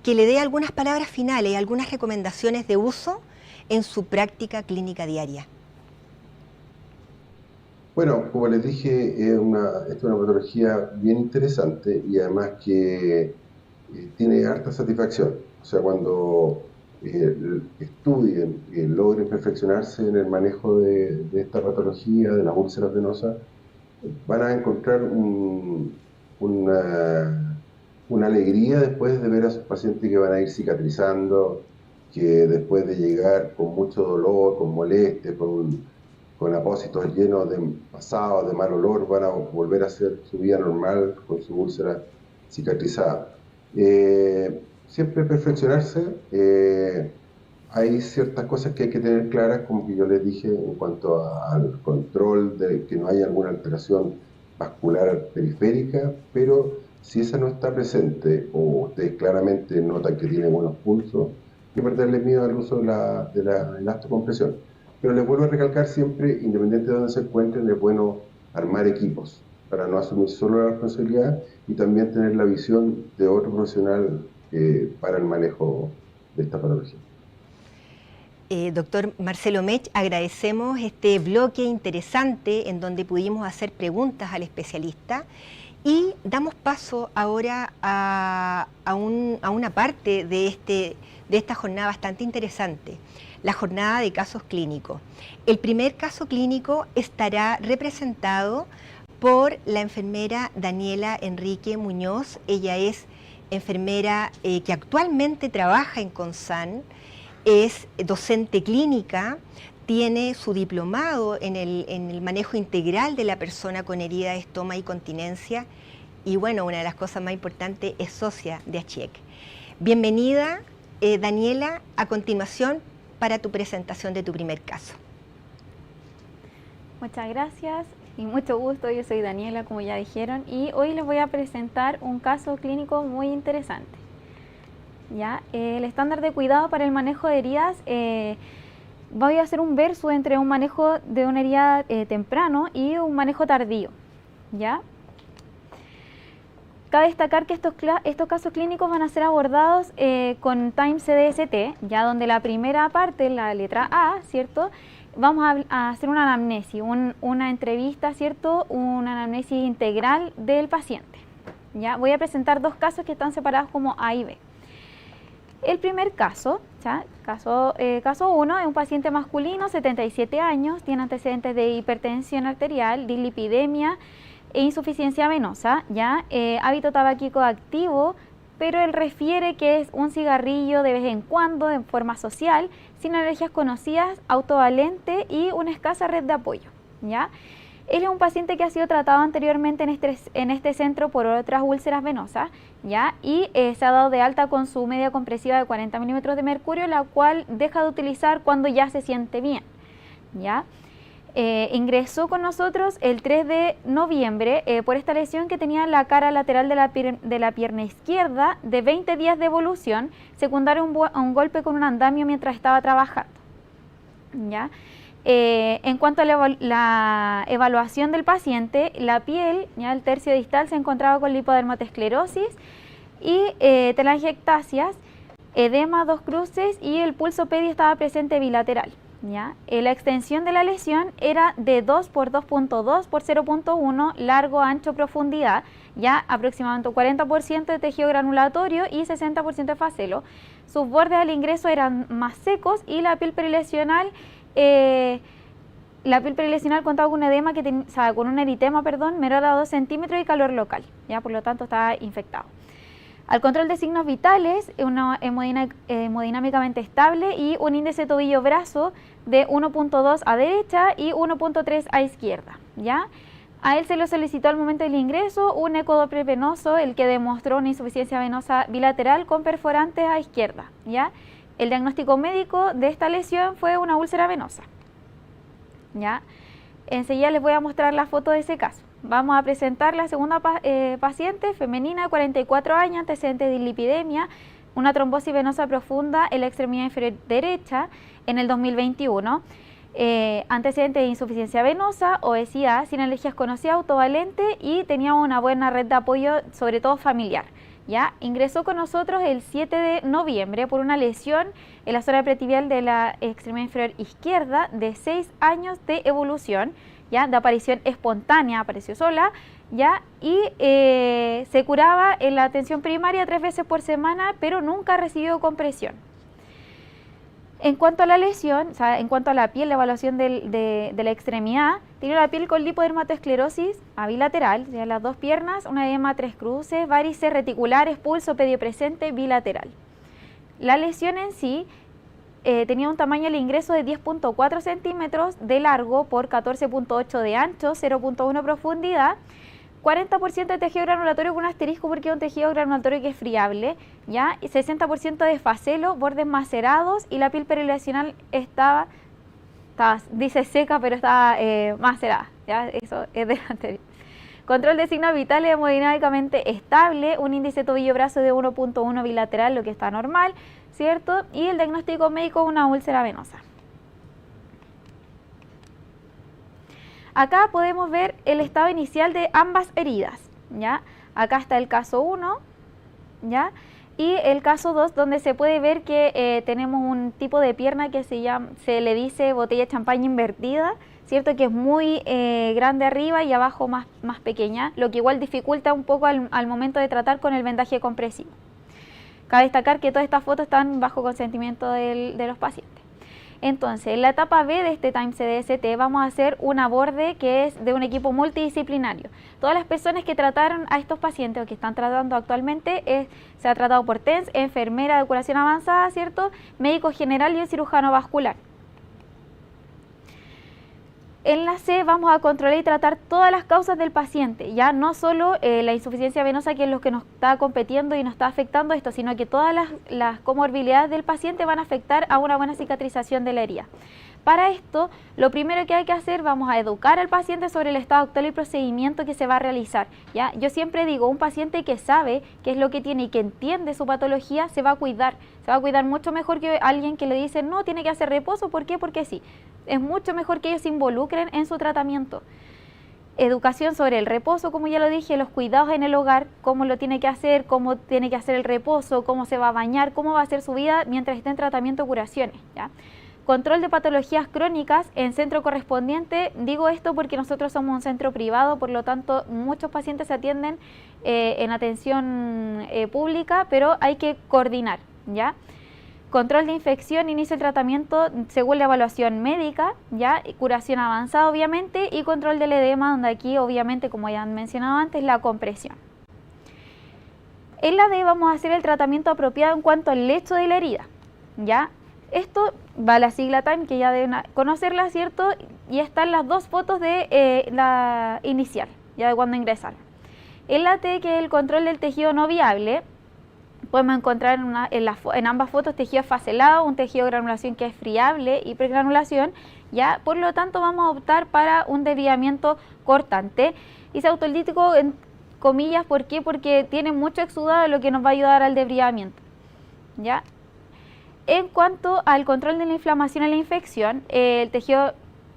que le dé algunas palabras finales, algunas recomendaciones de uso en su práctica clínica diaria. Bueno, como les dije, esta es una patología bien interesante y además que tiene harta satisfacción. O sea, cuando estudien y logren perfeccionarse en el manejo de esta patología, de las úlceras venosas, van a encontrar una alegría después de ver a sus pacientes que van a ir cicatrizando, que después de llegar con mucho dolor, con molestia, con apósitos llenos de pasado, de mal olor, van a volver a hacer su vida normal con su úlcera cicatrizada. Siempre perfeccionarse, hay ciertas cosas que hay que tener claras, como que yo les dije, en cuanto al control de que no haya alguna alteración vascular periférica, pero si esa no está presente o ustedes claramente notan que tiene buenos pulsos, hay que perderle miedo al uso de la elastocompresión. Pero les vuelvo a recalcar siempre, independiente de dónde se encuentren, es bueno armar equipos para no asumir solo la responsabilidad y también tener la visión de otro profesional para el manejo de esta patología. Doctor Marcelo Mech, agradecemos este bloque interesante en donde pudimos hacer preguntas al especialista y damos paso ahora a una parte de esta jornada bastante interesante, la jornada de casos clínicos. El primer caso clínico estará representado por la enfermera Daniela Enrique Muñoz. Ella es enfermera que actualmente trabaja en CONSAN, es docente clínica, tiene su diplomado en el manejo integral de la persona con herida de estómago y continencia y bueno, una de las cosas más importantes es socia de ACHIEC. Bienvenida Daniela, a continuación para tu presentación de tu primer caso. Muchas gracias y mucho gusto, yo soy Daniela, como ya dijeron, y hoy les voy a presentar un caso clínico muy interesante. ¿Ya? El estándar de cuidado para el manejo de heridas, voy a hacer un verso entre un manejo de una herida temprano y un manejo tardío. ¿Ya? Cabe destacar que estos casos clínicos van a ser abordados con Time CDST, ya donde la primera parte, la letra A, ¿cierto? Vamos a hacer una anamnesis, una entrevista, ¿cierto? Una anamnesis integral del paciente. ¿Ya? Voy a presentar dos casos que están separados como A y B. El primer caso, ¿ya? Caso 1, es un paciente masculino, 77 años, tiene antecedentes de hipertensión arterial, dislipidemia e insuficiencia venosa, ¿ya? Hábito tabáquico activo, pero él refiere que es un cigarrillo de vez en cuando, de forma social, sin alergias conocidas, autovalente y una escasa red de apoyo, ¿ya? Él es un paciente que ha sido tratado anteriormente en este centro por otras úlceras venosas, ¿ya? Y se ha dado de alta con su media compresiva de 40 milímetros de mercurio, la cual deja de utilizar cuando ya se siente bien, ¿ya? Ingresó con nosotros el 3 de noviembre por esta lesión que tenía en la cara lateral de la pierna izquierda de 20 días de evolución, secundario a un golpe con un andamio mientras estaba trabajando, ¿ya? En cuanto a la evaluación del paciente, la piel, ya el tercio distal, se encontraba con lipodermatosclerosis y telangiectasias, edema, 2 cruces y el pulso pedi estaba presente bilateral. ¿Ya? La extensión de la lesión era de 2 por 2.2 por 0.1, largo, ancho, profundidad, ya aproximadamente un 40% de tejido granulatorio y 60% de facelo. Sus bordes al ingreso eran más secos y la piel perilesional contaba con un edema con un eritema, menor a 2 centímetros y calor local, ya por lo tanto estaba infectado. Al control de signos vitales, una hemodinámicamente estable y un índice tobillo-brazo de 1.2 a derecha y 1.3 a izquierda, ¿ya? A él se le solicitó al momento del ingreso un ecodoppler venoso, el que demostró una insuficiencia venosa bilateral con perforantes a izquierda, ¿ya? El diagnóstico médico de esta lesión fue una úlcera venosa, ¿ya? Enseguida les voy a mostrar la foto de ese caso. Vamos a presentar la segunda paciente, femenina, 44 años, antecedente de dislipidemia, una trombosis venosa profunda en la extremidad inferior derecha en el 2021, antecedente de insuficiencia venosa, obesidad, sin alergias conocidas, autovalente y tenía una buena red de apoyo, sobre todo familiar. ¿Ya? Ingresó con nosotros el 7 de noviembre por una lesión en la zona pretibial de la extremidad inferior izquierda de 6 años de evolución, ¿ya? De aparición espontánea, apareció sola, ¿ya? Y se curaba en la atención primaria 3 veces por semana, pero nunca recibió compresión. En cuanto a la lesión, o sea, en cuanto a la piel, la evaluación de la extremidad, tiene la piel con lipodermatosclerosis bilateral, ya las dos piernas, una edema 3 cruces, varices reticulares, pulso pedio presente bilateral. La lesión en sí tenía un tamaño del ingreso de 10.4 centímetros de largo por 14.8 de ancho, 0.1 profundidad, 40% de tejido granulatorio con un asterisco porque es un tejido granulatorio que es friable, ¿ya? Y 60% de facelo, bordes macerados y la piel perilesional estaba dice seca, pero estaba macerada, ¿ya? Eso es del anterior. Control de signos vitales hemodinámicamente estable, un índice tobillo-brazo de 1.1 bilateral, lo que está normal, ¿cierto? Y el diagnóstico médico, una úlcera venosa. Acá podemos ver el estado inicial de ambas heridas, ¿ya? Acá está el caso 1, ¿ya? Y el caso 2, donde se puede ver que tenemos un tipo de pierna que se le dice botella de champaña invertida, ¿cierto? Que es muy grande arriba y abajo más pequeña, lo que igual dificulta un poco al momento de tratar con el vendaje compresivo. Cabe destacar que todas estas fotos están bajo consentimiento de los pacientes. Entonces, en la etapa B de este Time CDST vamos a hacer un aborde que es de un equipo multidisciplinario. Todas las personas que trataron a estos pacientes o que están tratando actualmente se ha tratado por TENS, enfermera de curación avanzada, ¿cierto? Médico general y un cirujano vascular. En la C vamos a controlar y tratar todas las causas del paciente, ya no solo la insuficiencia venosa, que es lo que nos está competiendo y nos está afectando esto, sino que todas las comorbilidades del paciente van a afectar a una buena cicatrización de la herida. Para esto, lo primero que hay que hacer, vamos a educar al paciente sobre el estado actual y el procedimiento que se va a realizar, ¿ya? Yo siempre digo, un paciente que sabe qué es lo que tiene y que entiende su patología, se va a cuidar mucho mejor que alguien que le dice, no, tiene que hacer reposo. ¿Por qué? Porque sí. Es mucho mejor que ellos se involucren en su tratamiento. Educación sobre el reposo, como ya lo dije, los cuidados en el hogar, cómo lo tiene que hacer, cómo tiene que hacer el reposo, cómo se va a bañar, cómo va a ser su vida mientras esté en tratamiento o curaciones, ¿ya? Control de patologías crónicas en centro correspondiente. Digo esto porque nosotros somos un centro privado, por lo tanto muchos pacientes se atienden en atención pública, pero hay que coordinar, ¿ya? Control de infección, inicio del tratamiento según la evaluación médica, ¿ya? Curación avanzada obviamente, y control del edema, donde aquí obviamente, como ya han mencionado antes, la compresión. En la D vamos a hacer el tratamiento apropiado en cuanto al lecho de la herida, ¿ya? Esto va la sigla TIME, que ya deben conocerla, ¿cierto? Y están las dos fotos de la inicial, ya de cuando ingresaron. En la T, que es el control del tejido no viable, podemos encontrar en ambas fotos tejido faselado, un tejido de granulación que es friable, hipergranulación, ¿ya? Por lo tanto vamos a optar para un desviamiento cortante. Hice autolítico en comillas, ¿por qué? Porque tiene mucho exudado, lo que nos va a ayudar al desviamiento, ¿ya? En cuanto al control de la inflamación y la infección, el tejido,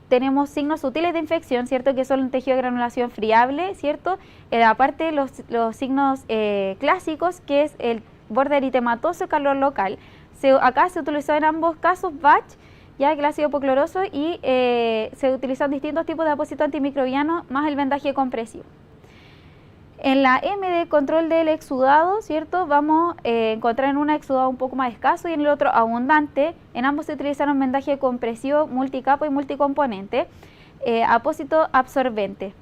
tenemos signos sutiles de infección, ¿cierto? Que son un tejido de granulación friable, ¿cierto? Aparte los signos clásicos, que es el borde eritematoso y calor local. Acá se utilizó en ambos casos BACH, ya el ácido hipocloroso, y se utilizan distintos tipos de apósito antimicrobiano más el vendaje compresivo. En la M de control del exudado, ¿cierto? Vamos a encontrar en una exudado un poco más escaso y en el otro abundante. En ambos se utilizaron vendaje compresivo multicapo y multicomponente. Apósito absorbente,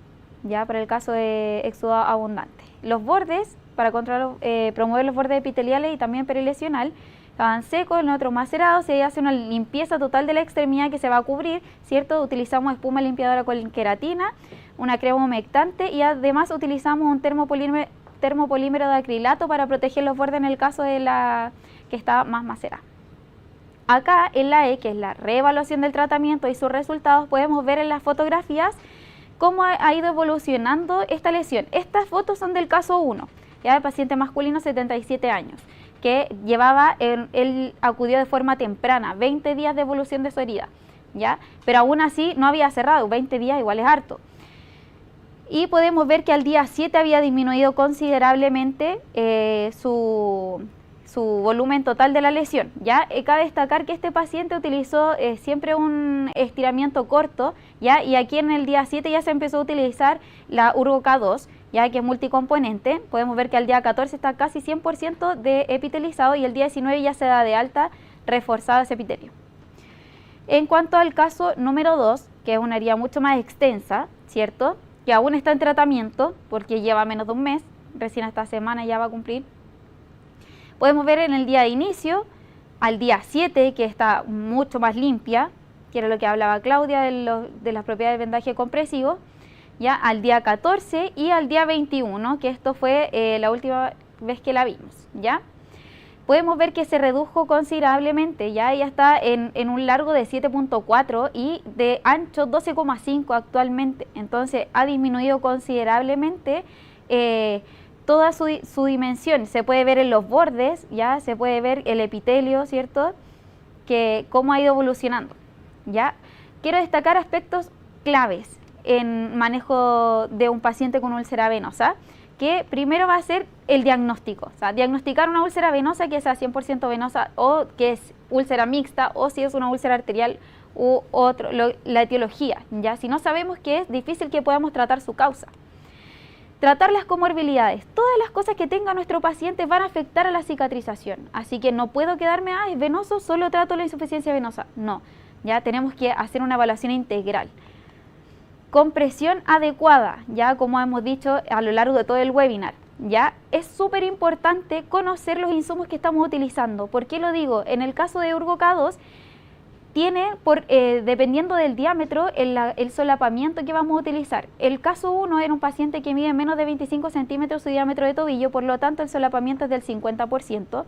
ya para el caso de exudado abundante. Los bordes, para promover los bordes epiteliales y también perilesional, estaban secos, en el otro macerados. Se hace una limpieza total de la extremidad que se va a cubrir, ¿cierto? Utilizamos espuma limpiadora con queratina, una crema humectante y además utilizamos un termopolímero de acrilato para proteger los bordes en el caso de la que está más macerada. Acá en la E, que es la reevaluación del tratamiento y sus resultados, podemos ver en las fotografías cómo ha ido evolucionando esta lesión. Estas fotos son del caso 1, ya de paciente masculino 77 años, que él acudió de forma temprana, 20 días de evolución de su herida, ¿ya? Pero aún así no había cerrado, 20 días igual es harto. Y podemos ver que al día 7 había disminuido considerablemente su volumen total de la lesión, ¿ya? Cabe destacar que este paciente utilizó siempre un estiramiento corto, ¿ya? Y aquí en el día 7 ya se empezó a utilizar la Urgo K2, ya que es multicomponente. Podemos ver que al día 14 está casi 100% de epitelizado y el día 19 ya se da de alta reforzado ese epitelio. En cuanto al caso número 2, que es una herida mucho más extensa, ¿cierto? Que aún está en tratamiento porque lleva menos de un mes, recién esta semana ya va a cumplir. Podemos ver en el día de inicio, al día 7, que está mucho más limpia, que era lo que hablaba Claudia de las propiedades del vendaje compresivo, ya al día 14 y al día 21, que esto fue la última vez que la vimos, ¿ya? Podemos ver que se redujo considerablemente, ya ella está en un largo de 7.4 y de ancho 12,5 actualmente, entonces ha disminuido considerablemente toda su dimensión. Se puede ver en los bordes, ya se puede ver el epitelio, ¿cierto? Que cómo ha ido evolucionando, ¿ya? Quiero destacar aspectos claves en manejo de un paciente con úlcera venosa, que primero va a ser el diagnóstico, o sea, diagnosticar una úlcera venosa que sea 100% venosa o que es úlcera mixta o si es una úlcera arterial u otro, la etiología, ya si no sabemos qué es, difícil que podamos tratar su causa. Tratar las comorbilidades, todas las cosas que tenga nuestro paciente van a afectar a la cicatrización, así que no puedo quedarme, es venoso, solo trato la insuficiencia venosa, no, ya tenemos que hacer una evaluación integral. Compresión adecuada, ya como hemos dicho a lo largo de todo el webinar, ya es súper importante conocer los insumos que estamos utilizando. ¿Por qué lo digo? En el caso de Urgo K2, tiene, dependiendo del diámetro, el solapamiento que vamos a utilizar. El caso 1 era un paciente que mide menos de 25 centímetros su diámetro de tobillo, por lo tanto el solapamiento es del 50%.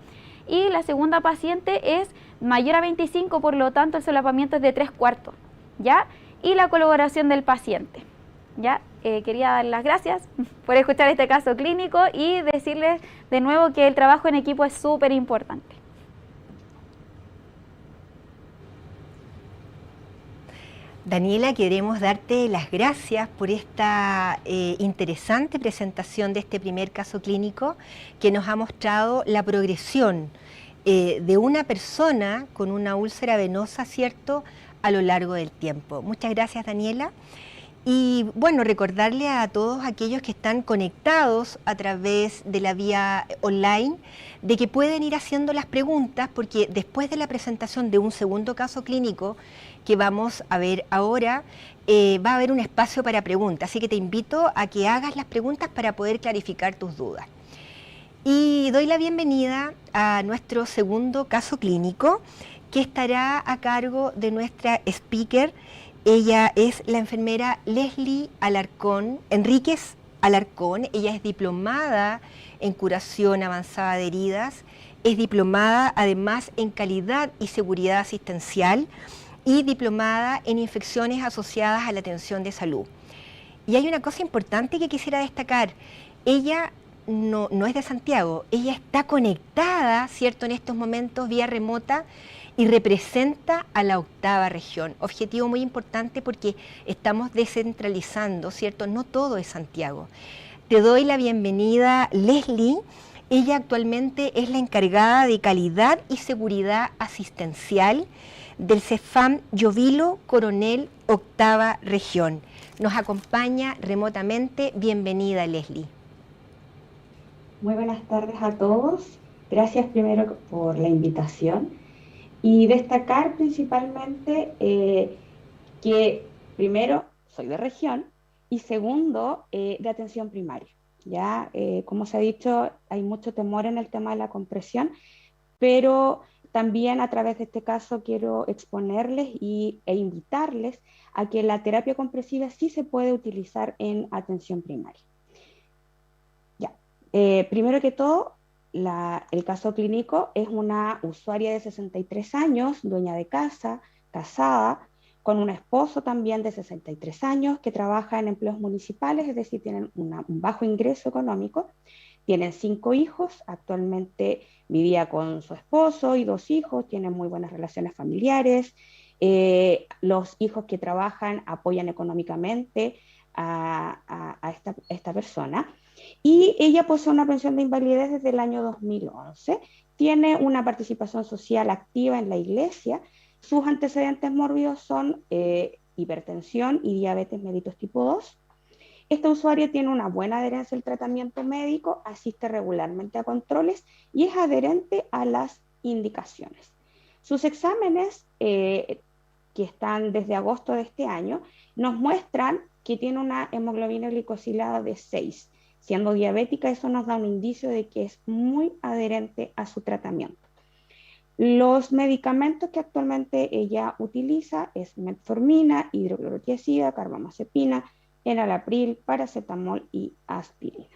Y la segunda paciente es mayor a 25, por lo tanto el solapamiento es de 3/4, ¿ya? Y la colaboración del paciente. ¿Ya? Quería dar las gracias por escuchar este caso clínico y decirles de nuevo que el trabajo en equipo es súper importante. Daniela, queremos darte las gracias por esta interesante presentación de este primer caso clínico que nos ha mostrado la progresión de una persona con una úlcera venosa, ¿cierto?, a lo largo del tiempo. Muchas gracias, Daniela. Y bueno, recordarle a todos aquellos que están conectados a través de la vía online de que pueden ir haciendo las preguntas, porque después de la presentación de un segundo caso clínico que vamos a ver ahora, va a haber un espacio para preguntas, así que te invito a que hagas las preguntas para poder clarificar tus dudas. Y doy la bienvenida a nuestro segundo caso clínico, que estará a cargo de nuestra speaker. Ella es la enfermera Leslie Enríquez Alarcón. Ella es diplomada en curación avanzada de heridas, es diplomada además en calidad y seguridad asistencial y diplomada en infecciones asociadas a la atención de salud. Y hay una cosa importante que quisiera destacar. Ella no es de Santiago, ella está conectada, ¿cierto?, en estos momentos vía remota, y representa a la 8ª región. Objetivo muy importante porque estamos descentralizando, ¿cierto? No todo es Santiago. Te doy la bienvenida, Leslie. Ella actualmente es la encargada de calidad y seguridad asistencial del CEFAM Llovilo Coronel 8ª región. Nos acompaña remotamente. Bienvenida, Leslie. Muy buenas tardes a todos. Gracias primero por la invitación. Y destacar principalmente que primero soy de región y segundo de atención primaria. Ya, como se ha dicho, hay mucho temor en el tema de la compresión, pero también a través de este caso quiero exponerles e invitarles a que la terapia compresiva sí se puede utilizar en atención primaria. Ya, primero que todo, el caso clínico es una usuaria de 63 años, dueña de casa, casada, con un esposo también de 63 años que trabaja en empleos municipales, es decir, tienen un bajo ingreso económico, tienen 5 hijos, actualmente vivía con su esposo y 2 hijos, tienen muy buenas relaciones familiares, los hijos que trabajan apoyan económicamente a esta persona. Y ella posee una pensión de invalidez desde el año 2011, tiene una participación social activa en la iglesia, sus antecedentes mórbidos son hipertensión y diabetes mellitus tipo 2. Esta usuaria tiene una buena adherencia al tratamiento médico, asiste regularmente a controles y es adherente a las indicaciones. Sus exámenes, que están desde agosto de este año, nos muestran que tiene una hemoglobina glicosilada de 6. Siendo diabética, eso nos da un indicio de que es muy adherente a su tratamiento. Los medicamentos que actualmente ella utiliza es metformina, hidroclorotiazida, carbamazepina, enalapril, paracetamol y aspirina.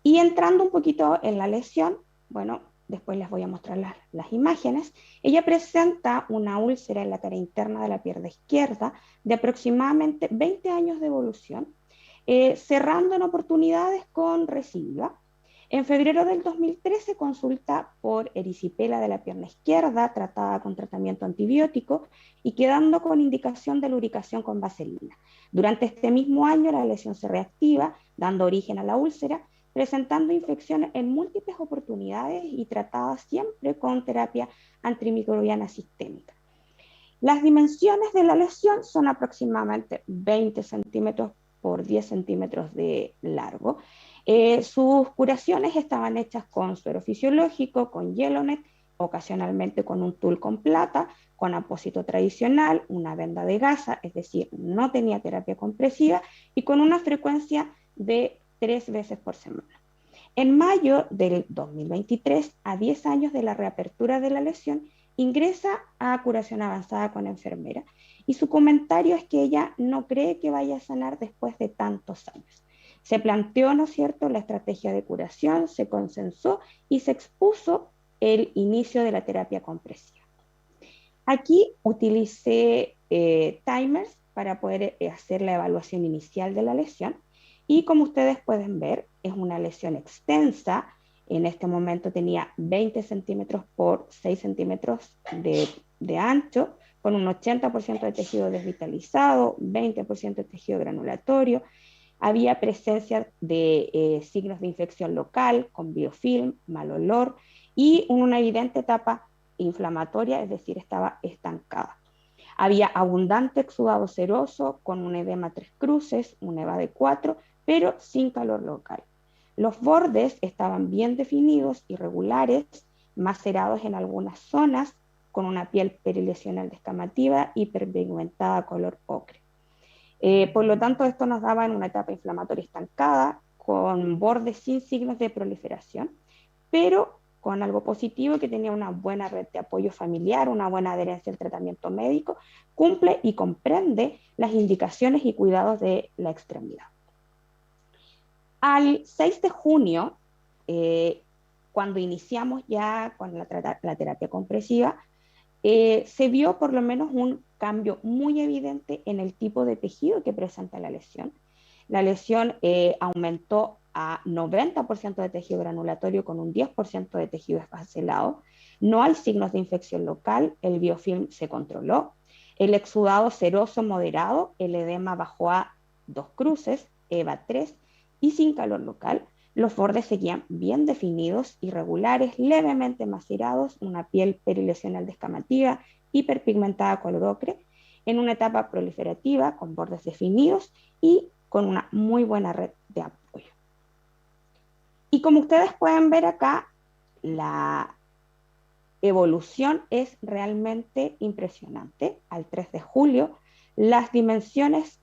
Y entrando un poquito en la lesión, bueno, después les voy a mostrar las imágenes. Ella presenta una úlcera en la cara interna de la pierna izquierda de aproximadamente 20 años de evolución, cerrando en oportunidades con recidiva. En febrero del 2013 consulta por erisipela de la pierna izquierda, tratada con tratamiento antibiótico y quedando con indicación de lubricación con vaselina. Durante este mismo año la lesión se reactiva, dando origen a la úlcera, presentando infecciones en múltiples oportunidades y tratada siempre con terapia antimicrobiana sistémica. Las dimensiones de la lesión son aproximadamente 20 centímetros por 10 centímetros de largo. Sus curaciones estaban hechas con suero fisiológico, con Yelonet, ocasionalmente con un tul con plata, con apósito tradicional, una venda de gasa, es decir, no tenía terapia compresiva y con una frecuencia de 3 veces por semana. En mayo del 2023, a 10 años de la reapertura de la lesión, ingresa a curación avanzada con enfermera y su comentario es que ella no cree que vaya a sanar después de tantos años. Se planteó, ¿no es cierto?, la estrategia de curación, se consensó y se expuso el inicio de la terapia compresiva. Aquí utilicé timers para poder hacer la evaluación inicial de la lesión y como ustedes pueden ver, es una lesión extensa. En este momento tenía 20 centímetros por 6 centímetros de ancho, con un 80% de tejido desvitalizado, 20% de tejido granulatorio. Había presencia de signos de infección local, con biofilm, mal olor y una evidente etapa inflamatoria, es decir, estaba estancada. Había abundante exudado seroso con un edema 3 cruces, un EVA de 4, pero sin calor local. Los bordes estaban bien definidos, irregulares, macerados en algunas zonas, con una piel perilesional descamativa, hiperpigmentada color ocre. Por lo tanto, esto nos daba en una etapa inflamatoria estancada, con bordes sin signos de proliferación, pero con algo positivo, que tenía una buena red de apoyo familiar, una buena adherencia al tratamiento médico, cumple y comprende las indicaciones y cuidados de la extremidad. Al 6 de junio, cuando iniciamos ya con la terapia compresiva, se vio por lo menos un cambio muy evidente en el tipo de tejido que presenta la lesión. La lesión aumentó a 90% de tejido granulatorio con un 10% de tejido esfacelado. No hay signos de infección local, el biofilm se controló. El exudado seroso moderado, el edema bajó a 2 cruces, EVA 3, y sin calor local. Los bordes seguían bien definidos, irregulares, levemente macerados, una piel perilesional descamativa, hiperpigmentada color ocre, en una etapa proliferativa con bordes definidos y con una muy buena red de apoyo. Y como ustedes pueden ver acá, la evolución es realmente impresionante. Al 3 de julio, las dimensiones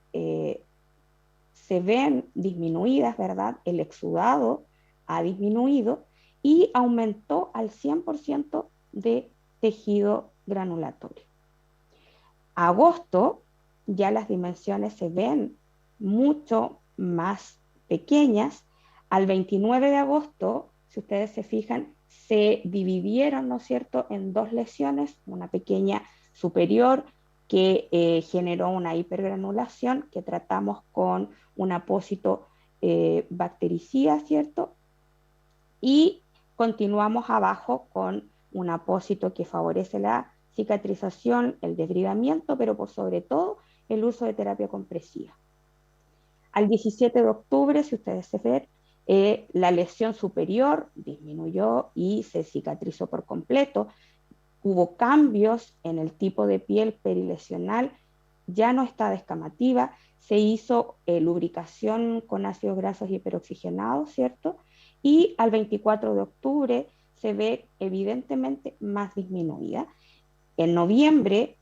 se ven disminuidas, ¿verdad? El exudado ha disminuido y aumentó al 100% de tejido granulatorio. A agosto ya las dimensiones se ven mucho más pequeñas. Al 29 de agosto, si ustedes se fijan, se dividieron, ¿no es cierto?, en 2 lesiones, una pequeña superior que generó una hipergranulación que tratamos con un apósito bactericida, ¿cierto? Y continuamos abajo con un apósito que favorece la cicatrización, el desbridamiento, pero por sobre todo el uso de terapia compresiva. Al 17 de octubre, si ustedes se ven, la lesión superior disminuyó y se cicatrizó por completo. Hubo cambios en el tipo de piel perilesional, ya no está descamativa, se hizo lubricación con ácidos grasos hiperoxigenados, ¿cierto? Y al 24 de octubre se ve evidentemente más disminuida. En noviembre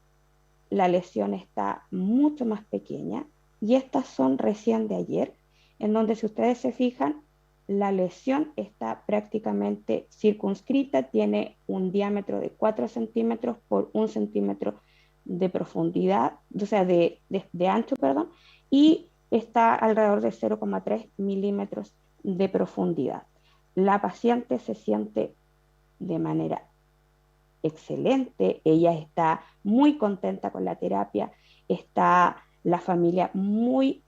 la lesión está mucho más pequeña y estas son recién de ayer, en donde si ustedes se fijan, la lesión está prácticamente circunscrita, tiene un diámetro de 4 centímetros por 1 centímetro de profundidad, o sea, de ancho, perdón, y está alrededor de 0,3 milímetros de profundidad. La paciente se siente de manera excelente, ella está muy contenta con la terapia, está la familia muy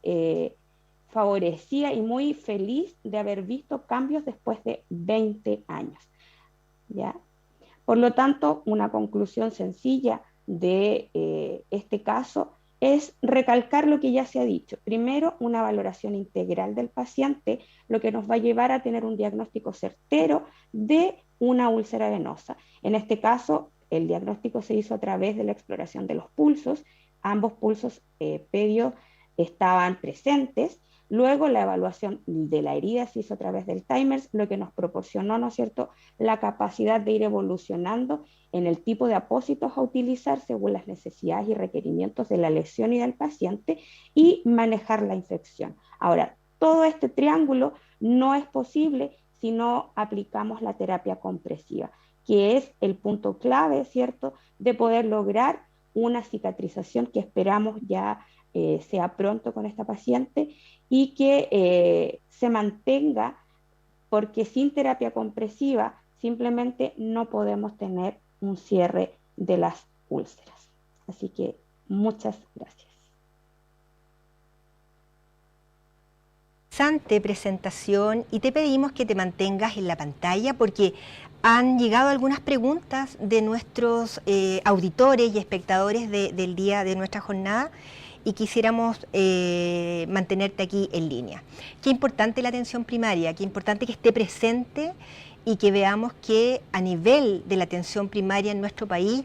favorecida y muy feliz de haber visto cambios después de 20 años. ¿Ya? Por lo tanto, una conclusión sencilla de este caso es recalcar lo que ya se ha dicho. Primero, una valoración integral del paciente, lo que nos va a llevar a tener un diagnóstico certero de una úlcera venosa. En este caso, el diagnóstico se hizo a través de la exploración de los pulsos. Ambos pulsos pedios estaban presentes. Luego la evaluación de la herida se hizo a través del Timers, lo que nos proporcionó, ¿no es cierto?, la capacidad de ir evolucionando en el tipo de apósitos a utilizar según las necesidades y requerimientos de la lesión y del paciente y manejar la infección. Ahora, todo este triángulo no es posible si no aplicamos la terapia compresiva, que es el punto clave, ¿cierto?, de poder lograr una cicatrización que esperamos ya sea pronto con esta paciente y que se mantenga, porque sin terapia compresiva simplemente no podemos tener un cierre de las úlceras. Así que muchas gracias. Interesante presentación y te pedimos que te mantengas en la pantalla porque han llegado algunas preguntas de nuestros auditores y espectadores del día de nuestra jornada y quisiéramos mantenerte aquí en línea. Qué importante la atención primaria, qué importante que esté presente y que veamos que a nivel de la atención primaria en nuestro país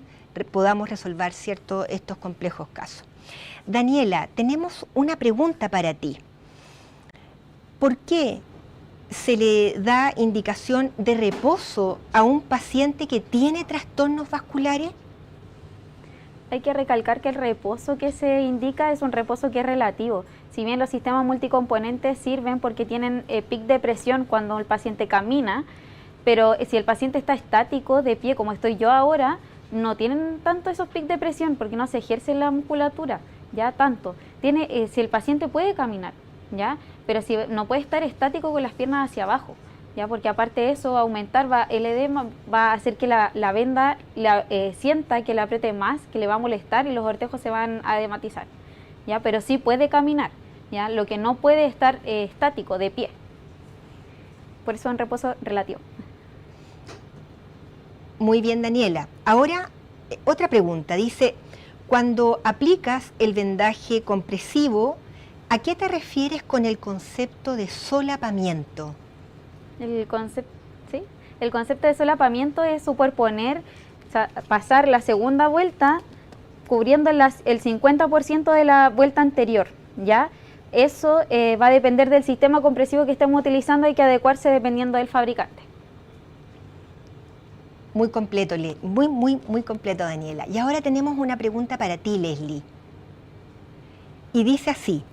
podamos resolver estos complejos casos. Daniela, tenemos una pregunta para ti. ¿Por qué se le da indicación de reposo a un paciente que tiene trastornos vasculares? Hay que recalcar que el reposo que se indica es un reposo que es relativo. Si bien los sistemas multicomponentes sirven porque tienen pic de presión cuando el paciente camina, pero si el paciente está estático, de pie, como estoy yo ahora, no tienen tanto esos pics de presión porque no se ejerce la musculatura, ya tanto. Si el paciente puede caminar, ya, pero si no puede estar estático con las piernas hacia abajo, ya, porque aparte de eso el edema va a hacer que la venda sienta que le apriete más, que le va a molestar y los ortejos se van a edematizar, ya, pero sí puede caminar, ya, lo que no puede estar estático, de pie. Por eso es un reposo relativo. Muy bien, Daniela. Ahora, otra pregunta. Dice, cuando aplicas el vendaje compresivo, ¿a qué te refieres con el concepto de solapamiento? El concepto de solapamiento es superponer, o sea, pasar la segunda vuelta cubriendo el 50% de la vuelta anterior, ¿ya? Eso va a depender del sistema compresivo que estemos utilizando, hay que adecuarse dependiendo del fabricante. Muy completo, muy completo, Daniela. Y ahora tenemos una pregunta para ti, Leslie. Y dice así,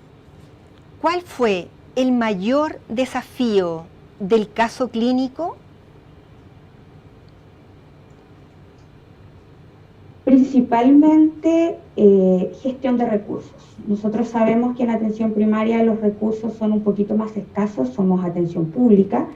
¿cuál fue el mayor desafío del caso clínico? Principalmente gestión de recursos. Nosotros sabemos que en atención primaria los recursos son un poquito más escasos, somos atención pública,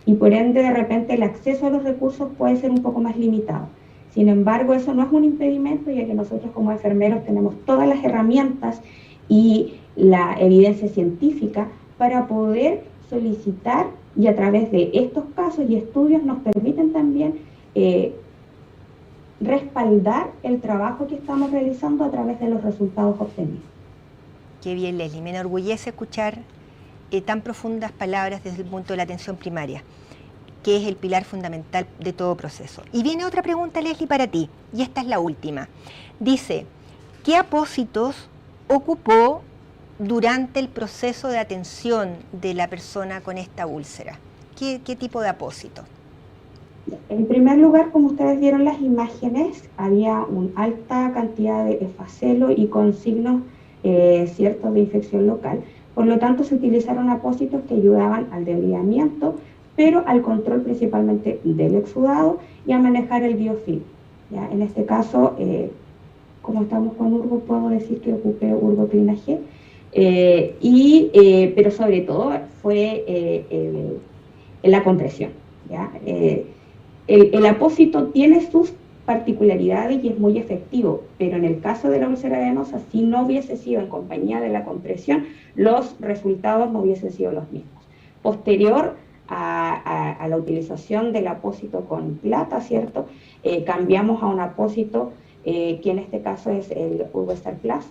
y por ende de repente el acceso a los recursos puede ser un poco más limitado. Sin embargo, eso no es un impedimento, ya que nosotros como enfermeros tenemos todas las herramientas y la evidencia científica para poder solicitar, y a través de estos casos y estudios nos permiten también respaldar el trabajo que estamos realizando a través de los resultados obtenidos. Qué bien, Leslie, me enorgullece escuchar tan profundas palabras desde el punto de la atención primaria, que es el pilar fundamental de todo proceso. Y viene otra pregunta, Leslie, para ti, y esta es la última. Dice, ¿qué apósitos ocupó durante el proceso de atención de la persona con esta úlcera? ¿Qué tipo de apósitos? En primer lugar, como ustedes vieron las imágenes, había una alta cantidad de efacelo y con signos ciertos de infección local. Por lo tanto, se utilizaron apósitos que ayudaban al debridamiento, pero al control principalmente del exudado y a manejar el biofilm. ¿Ya? En este caso, como estamos con Urgo, puedo decir que ocupé Urgo Clina G. Pero sobre todo fue la compresión, ¿ya? El apósito tiene sus particularidades y es muy efectivo, pero en el caso de la úlcera venosa, si no hubiese sido en compañía de la compresión, los resultados no hubiesen sido los mismos. Posterior a la utilización del apósito con plata, ¿cierto? Cambiamos a un apósito que en este caso es el Urgostar Plus,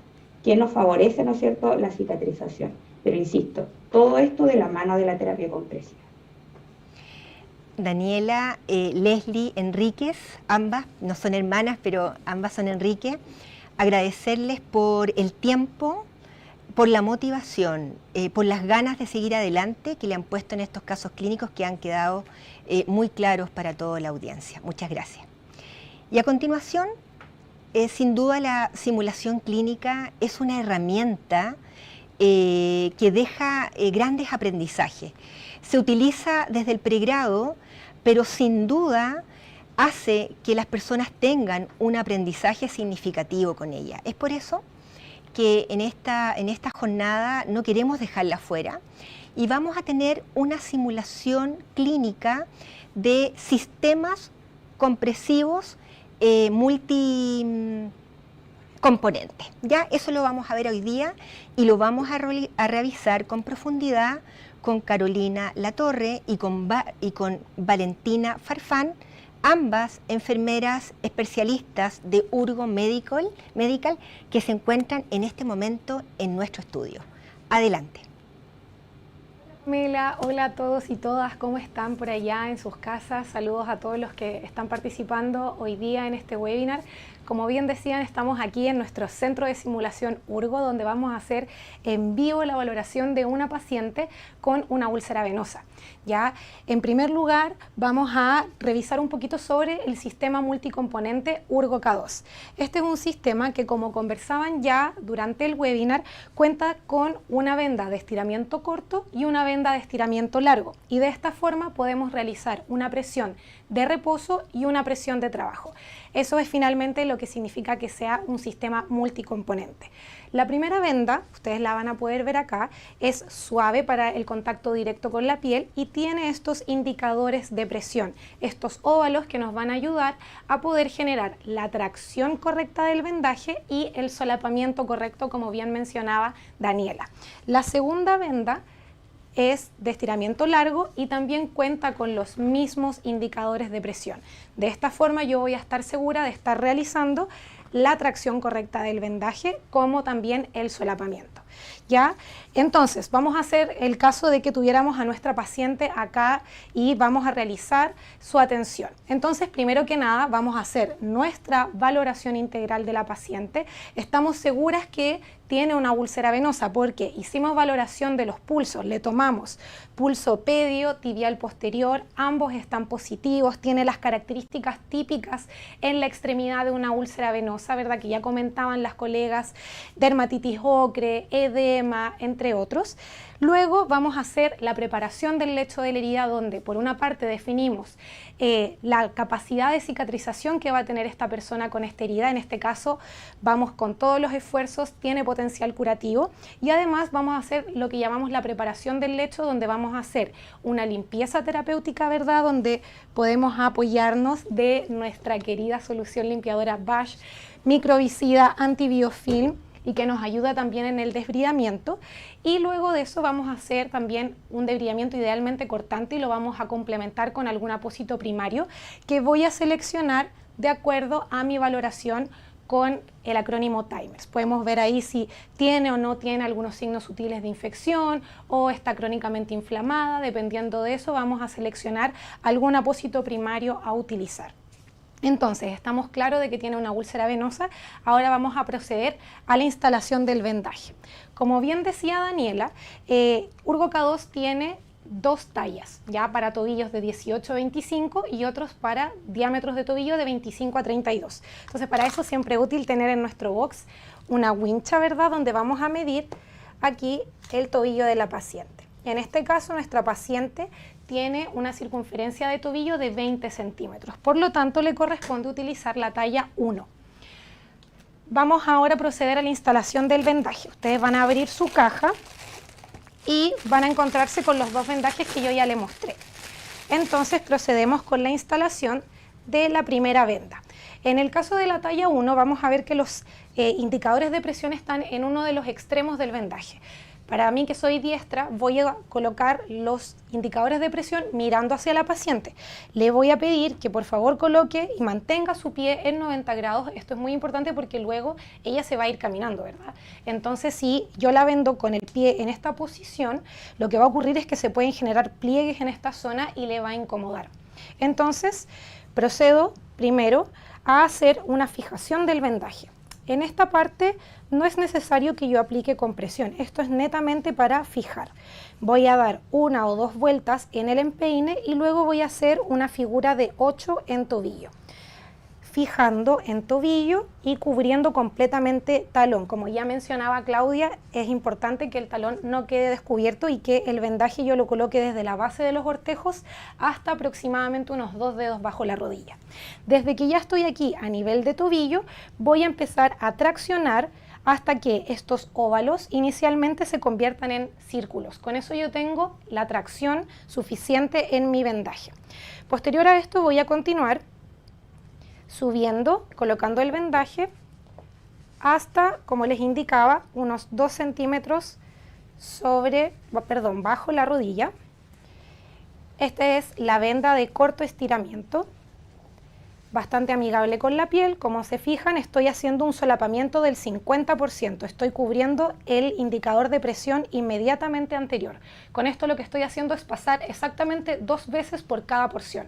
que nos favorece, ¿no es cierto?, la cicatrización. Pero insisto, todo esto de la mano de la terapia compresiva. Daniela, Leslie, Enríquez, ambas, no son hermanas, pero ambas son Enrique, agradecerles por el tiempo, por la motivación, por las ganas de seguir adelante que le han puesto en estos casos clínicos que han quedado muy claros para toda la audiencia. Muchas gracias. Y a continuación, sin duda la simulación clínica es una herramienta que deja grandes aprendizajes. Se utiliza desde el pregrado, pero sin duda hace que las personas tengan un aprendizaje significativo con ella. Es por eso que en esta jornada no queremos dejarla fuera y vamos a tener una simulación clínica de sistemas compresivos multicomponentes. Ya eso lo vamos a ver hoy día y lo vamos a revisar con profundidad con Carolina Latorre y con Valentina Farfán, ambas enfermeras especialistas de Urgo Medical que se encuentran en este momento en nuestro estudio. Adelante. Mela, hola a todos y todas, ¿cómo están por allá en sus casas? Saludos a todos los que están participando hoy día en este webinar. Como bien decían, estamos aquí en nuestro centro de simulación Urgo, donde vamos a hacer en vivo la valoración de una paciente con una úlcera venosa. Ya, en primer lugar, vamos a revisar un poquito sobre el sistema multicomponente Urgo K2. Este es un sistema que, como conversaban ya durante el webinar, cuenta con una venda de estiramiento corto y una venda de estiramiento largo. Y de esta forma podemos realizar una presión de reposo y una presión de trabajo. Eso es finalmente lo que significa que sea un sistema multicomponente. La primera venda, ustedes la van a poder ver acá, es suave para el contacto directo con la piel y tiene estos indicadores de presión, estos óvalos que nos van a ayudar a poder generar la tracción correcta del vendaje y el solapamiento correcto, como bien mencionaba Daniela. La segunda venda es de estiramiento largo y también cuenta con los mismos indicadores de presión. De esta forma yo voy a estar segura de estar realizando la tracción correcta del vendaje como también el solapamiento. ¿Ya? Entonces, vamos a hacer el caso de que tuviéramos a nuestra paciente acá y vamos a realizar su atención. Entonces, primero que nada, vamos a hacer nuestra valoración integral de la paciente. Estamos seguras que tiene una úlcera venosa porque hicimos valoración de los pulsos, le tomamos pulso pedio, tibial posterior, ambos están positivos, tiene las características típicas en la extremidad de una úlcera venosa, ¿verdad? Que ya comentaban las colegas, dermatitis ocre, edema, entre otros. Luego vamos a hacer la preparación del lecho de la herida donde por una parte definimos la capacidad de cicatrización que va a tener esta persona con esta herida. En este caso vamos con todos los esfuerzos, tiene potencial curativo y además vamos a hacer lo que llamamos la preparación del lecho donde vamos a hacer una limpieza terapéutica, ¿verdad? Donde podemos apoyarnos de nuestra querida solución limpiadora Bash, microbicida, antibiofilm, y que nos ayuda también en el desbridamiento. Y luego de eso vamos a hacer también un desbridamiento idealmente cortante y lo vamos a complementar con algún apósito primario que voy a seleccionar de acuerdo a mi valoración con el acrónimo TIMERS. Podemos ver ahí si tiene o no tiene algunos signos sutiles de infección o está crónicamente inflamada. Dependiendo de eso vamos a seleccionar algún apósito primario a utilizar. Entonces, estamos claros de que tiene una úlcera venosa. Ahora vamos a proceder a la instalación del vendaje. Como bien decía Daniela, Urgo K2 tiene dos tallas, ya para tobillos de 18 a 25 y otros para diámetros de tobillo de 25 a 32. Entonces, para eso siempre es útil tener en nuestro box una wincha, ¿verdad? Donde vamos a medir aquí el tobillo de la paciente. En este caso, nuestra paciente tiene una circunferencia de tobillo de 20 centímetros. Por lo tanto, le corresponde utilizar la talla 1. vamos ahora a proceder a la instalación del vendaje. Ustedes van a abrir su caja y van a encontrarse con los 2 vendajes que yo ya les mostré. Entonces procedemos con la instalación de la primera venda. En el caso de la talla 1 vamos a ver que los indicadores de presión están en uno de los extremos del vendaje. Para mí, que soy diestra, voy a colocar los indicadores de presión mirando hacia la paciente. Le voy a pedir que por favor coloque y mantenga su pie en 90 grados. Esto es muy importante porque luego ella se va a ir caminando, ¿verdad? Entonces, si yo la vendo con el pie en esta posición, lo que va a ocurrir es que se pueden generar pliegues en esta zona y le va a incomodar. Entonces, procedo primero a hacer una fijación del vendaje. En esta parte no es necesario que yo aplique compresión, esto es netamente para fijar. Voy a dar 1 o 2 vueltas en el empeine y luego voy a hacer una figura de 8 en tobillo. Fijando en tobillo y cubriendo completamente talón. Como ya mencionaba Claudia, es importante que el talón no quede descubierto y que el vendaje yo lo coloque desde la base de los ortejos hasta aproximadamente unos 2 dedos bajo la rodilla. Desde que ya estoy aquí a nivel de tobillo, voy a empezar a traccionar hasta que estos óvalos inicialmente se conviertan en círculos. Con eso yo tengo la tracción suficiente en mi vendaje. Posterior a esto voy a continuar subiendo, colocando el vendaje hasta, como les indicaba, unos 2 centímetros bajo la rodilla. Esta es la venda de corto estiramiento, bastante amigable con la piel. Como se fijan, estoy haciendo un solapamiento del 50%, estoy cubriendo el indicador de presión inmediatamente anterior. Con esto lo que estoy haciendo es pasar exactamente 2 veces por cada porción.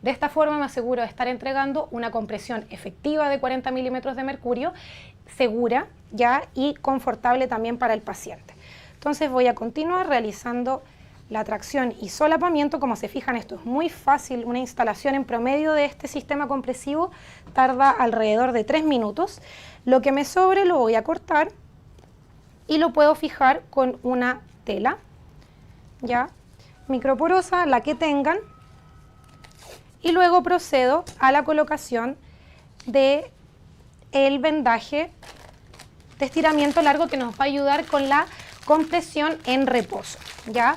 De esta forma me aseguro de estar entregando una compresión efectiva de 40 milímetros de mercurio, segura ya y confortable también para el paciente. Entonces voy a continuar realizando la tracción y solapamiento. Como se fijan, esto es muy fácil. Una instalación en promedio de este sistema compresivo tarda alrededor de 3 minutos. Lo que me sobre lo voy a cortar y lo puedo fijar con una tela ya microporosa, la que tengan. Y luego procedo a la colocación de el vendaje de estiramiento largo que nos va a ayudar con la compresión en reposo, ¿ya?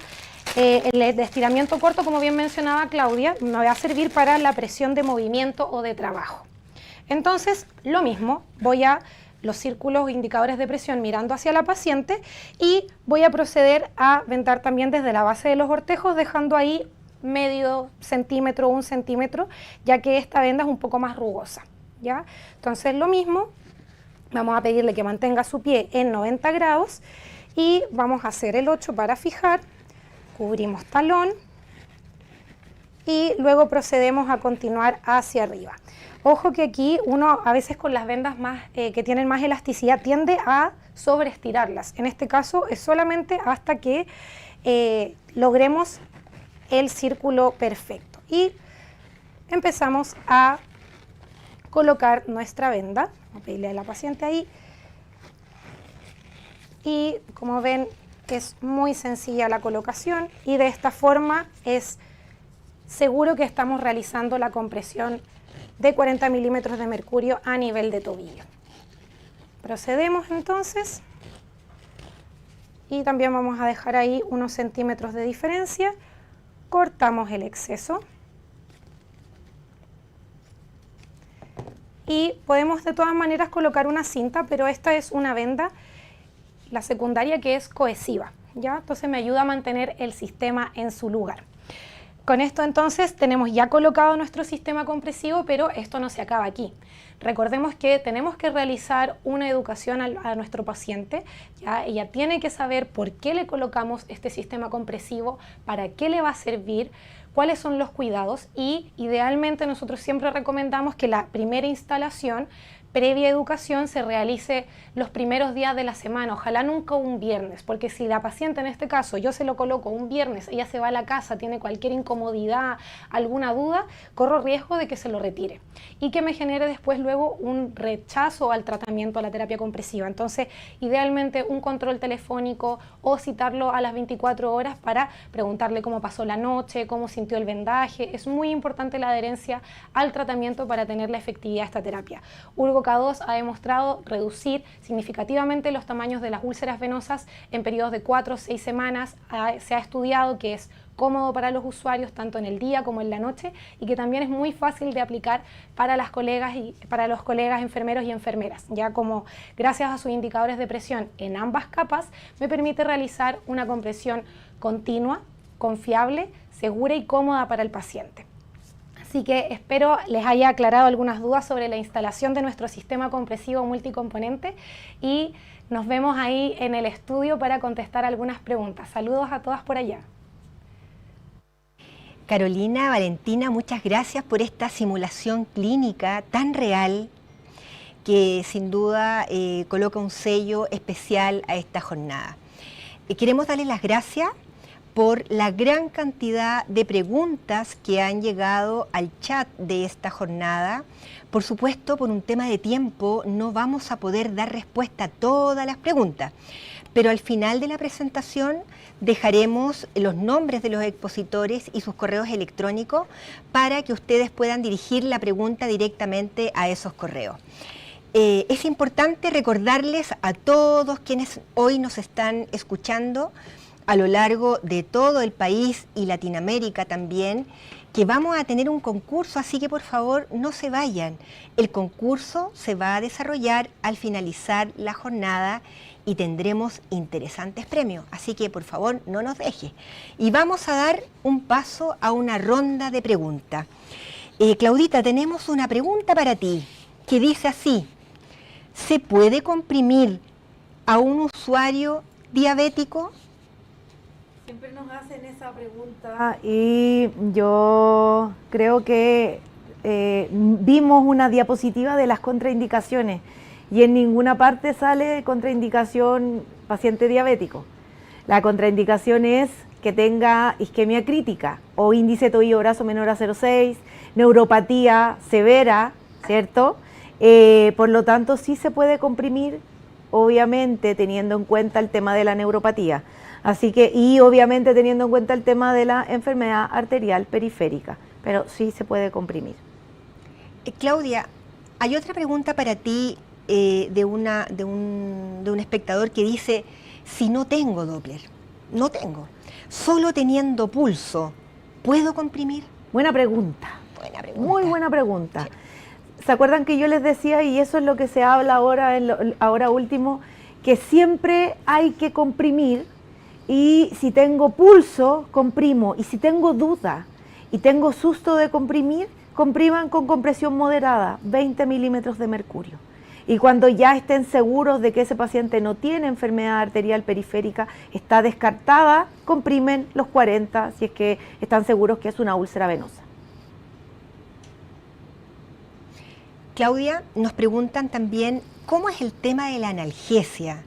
El de estiramiento corto, como bien mencionaba Claudia, me va a servir para la presión de movimiento o de trabajo. Entonces, lo mismo, voy a los círculos indicadores de presión mirando hacia la paciente y voy a proceder a vendar también desde la base de los ortejos, dejando ahí medio centímetro, 1 centímetro, ya que esta venda es un poco más rugosa, ¿ya? Entonces lo mismo, vamos a pedirle que mantenga su pie en 90 grados y vamos a hacer el 8 para fijar, cubrimos talón y luego procedemos a continuar hacia arriba. Ojo que aquí uno a veces con las vendas que tienen más elasticidad tiende a sobreestirarlas. En este caso es solamente hasta que logremos el círculo perfecto y empezamos a colocar nuestra venda. Vamos a pedirle a la paciente ahí y como ven es muy sencilla la colocación y de esta forma es seguro que estamos realizando la compresión de 40 milímetros de mercurio a nivel de tobillo. Procedemos entonces y también vamos a dejar ahí unos centímetros de diferencia. Cortamos el exceso y podemos de todas maneras colocar una cinta, pero esta es una venda, la secundaria, que es cohesiva, ¿ya? Entonces me ayuda a mantener el sistema en su lugar. Con esto entonces tenemos ya colocado nuestro sistema compresivo, pero esto no se acaba aquí. Recordemos que tenemos que realizar una educación a nuestro paciente, ¿ya? Ella tiene que saber por qué le colocamos este sistema compresivo, para qué le va a servir, cuáles son los cuidados y idealmente nosotros siempre recomendamos que la primera instalación previa educación se realice los primeros días de la semana, ojalá nunca un viernes, porque si la paciente en este caso yo se lo coloco un viernes, ella se va a la casa, tiene cualquier incomodidad, alguna duda, corro riesgo de que se lo retire y que me genere después luego un rechazo al tratamiento, a la terapia compresiva. Entonces, idealmente un control telefónico o citarlo a las 24 horas para preguntarle cómo pasó la noche, cómo sintió el vendaje. Es muy importante la adherencia al tratamiento para tener la efectividad de esta terapia. Urgo Foca2 ha demostrado reducir significativamente los tamaños de las úlceras venosas en periodos de 4 o 6 semanas. Se ha estudiado que es cómodo para los usuarios tanto en el día como en la noche y que también es muy fácil de aplicar para las colegas y para los colegas enfermeros y enfermeras, ya como gracias a sus indicadores de presión en ambas capas me permite realizar una compresión continua, confiable, segura y cómoda para el paciente. Así que espero les haya aclarado algunas dudas sobre la instalación de nuestro sistema compresivo multicomponente y nos vemos ahí en el estudio para contestar algunas preguntas. Saludos a todas por allá. Carolina, Valentina, muchas gracias por esta simulación clínica tan real que sin duda coloca un sello especial a esta jornada. Queremos darles las gracias por la gran cantidad de preguntas que han llegado al chat de esta jornada. Por supuesto, por un tema de tiempo no vamos a poder dar respuesta a todas las preguntas, pero al final de la presentación dejaremos los nombres de los expositores y sus correos electrónicos para que ustedes puedan dirigir la pregunta directamente a esos correos. Es importante recordarles a todos quienes hoy nos están escuchando a lo largo de todo el país y Latinoamérica también, que vamos a tener un concurso, así que por favor no se vayan. El concurso se va a desarrollar al finalizar la jornada y tendremos interesantes premios, así que por favor no nos deje. Y vamos a dar un paso a una ronda de preguntas. Claudita, tenemos una pregunta para ti que dice así: ¿se puede comprimir a un usuario diabético? Siempre nos hacen esa pregunta y yo creo que vimos una diapositiva de las contraindicaciones y en ninguna parte sale contraindicación paciente diabético. La contraindicación es que tenga isquemia crítica o índice tobillo brazo menor a 0,6, neuropatía severa, ¿cierto? Por lo tanto, sí se puede comprimir, obviamente teniendo en cuenta el tema de la neuropatía. Así que, y obviamente teniendo en cuenta el tema de la enfermedad arterial periférica, pero sí se puede comprimir. Claudia, hay otra pregunta para ti de un espectador que dice: si no tengo Doppler, no tengo, solo teniendo pulso, ¿puedo comprimir? Buena pregunta. Buena pregunta. Muy buena pregunta. Sí. ¿Se acuerdan que yo les decía, y eso es lo que se habla ahora, ahora último, que siempre hay que comprimir? Y si tengo pulso, comprimo. Y si tengo duda y tengo susto de comprimir, compriman con compresión moderada, 20 milímetros de mercurio. Y cuando ya estén seguros de que ese paciente no tiene enfermedad arterial periférica, está descartada, comprimen los 40 si es que están seguros que es una úlcera venosa. Claudia, nos preguntan también cómo es el tema de la analgesia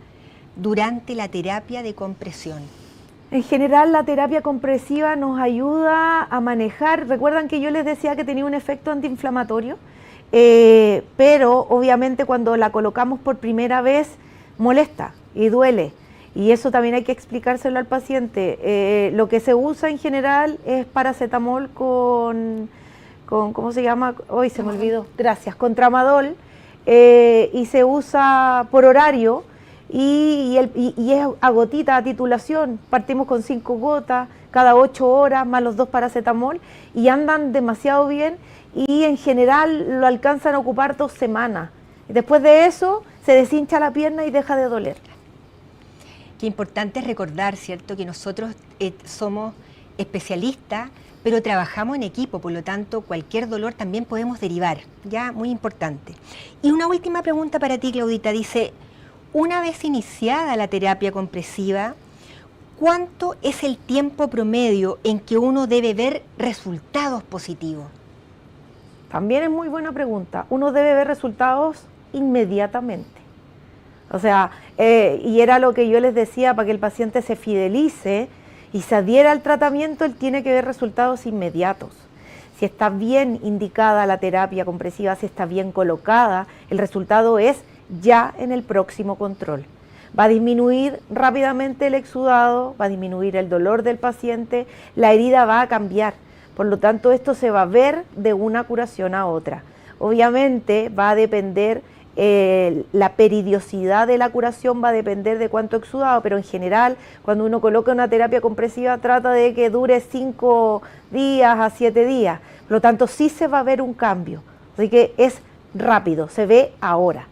durante la terapia de compresión. En general, la terapia compresiva nos ayuda a manejar. Recuerdan que yo les decía que tenía un efecto antiinflamatorio, pero obviamente cuando la colocamos por primera vez molesta y duele. Y eso también hay que explicárselo al paciente. Lo que se usa en general es paracetamol con ¿cómo se llama? Hoy se me olvidó. Gracias, con tramadol, y se usa por horario. Y es a gotita, a titulación. Partimos con 5 gotas cada 8 horas, más los 2 paracetamol, y andan demasiado bien y en general lo alcanzan a ocupar 2 semanas. Después de eso se deshincha la pierna y deja de doler. Qué importante es recordar, ¿cierto?, que nosotros somos especialistas, pero trabajamos en equipo, por lo tanto cualquier dolor también podemos derivar, ya muy importante. Y una última pregunta para ti, Claudita, dice: una vez iniciada la terapia compresiva, ¿cuánto es el tiempo promedio en que uno debe ver resultados positivos? También es muy buena pregunta. Uno debe ver resultados inmediatamente. O sea, y era lo que yo les decía, para que el paciente se fidelice y se adhiera al tratamiento, él tiene que ver resultados inmediatos. Si está bien indicada la terapia compresiva, si está bien colocada, el resultado es ya en el próximo control. Va a disminuir rápidamente el exudado, va a disminuir el dolor del paciente, la herida va a cambiar. Por lo tanto, esto se va a ver de una curación a otra. Obviamente va a depender la periodicidad de la curación va a depender de cuánto exudado, pero en general, cuando uno coloca una terapia compresiva, trata de que dure 5 días a 7 días. Por lo tanto, sí se va a ver un cambio. Así que es rápido, se ve ahora.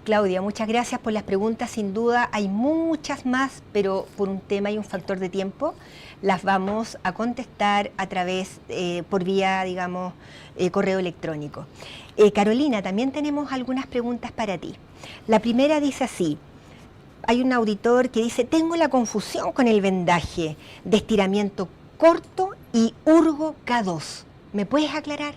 Claudia, muchas gracias por las preguntas. Sin duda hay muchas más, pero por un tema y un factor de tiempo, las vamos a contestar a través, por vía, digamos, correo electrónico. Carolina, también tenemos algunas preguntas para ti. La primera dice así: hay un auditor que dice: tengo la confusión con el vendaje de estiramiento corto y Urgo K2. ¿Me puedes aclarar?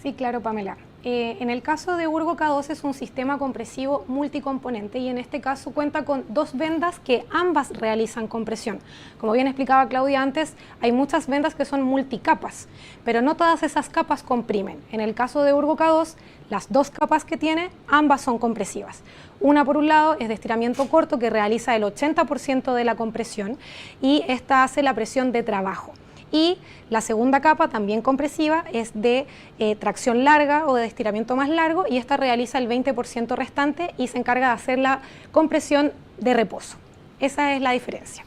Sí, claro, Pamela. En el caso de Urgo K2 es un sistema compresivo multicomponente y en este caso cuenta con 2 vendas que ambas realizan compresión. Como bien explicaba Claudia antes, hay muchas vendas que son multicapas, pero no todas esas capas comprimen. En el caso de Urgo K2, las 2 capas que tiene, ambas son compresivas. Una, por un lado, es de estiramiento corto, que realiza el 80% de la compresión, y esta hace la presión de trabajo. Y la segunda capa, también compresiva, es de tracción larga o de estiramiento más largo, y esta realiza el 20% restante y se encarga de hacer la compresión de reposo. Esa es la diferencia.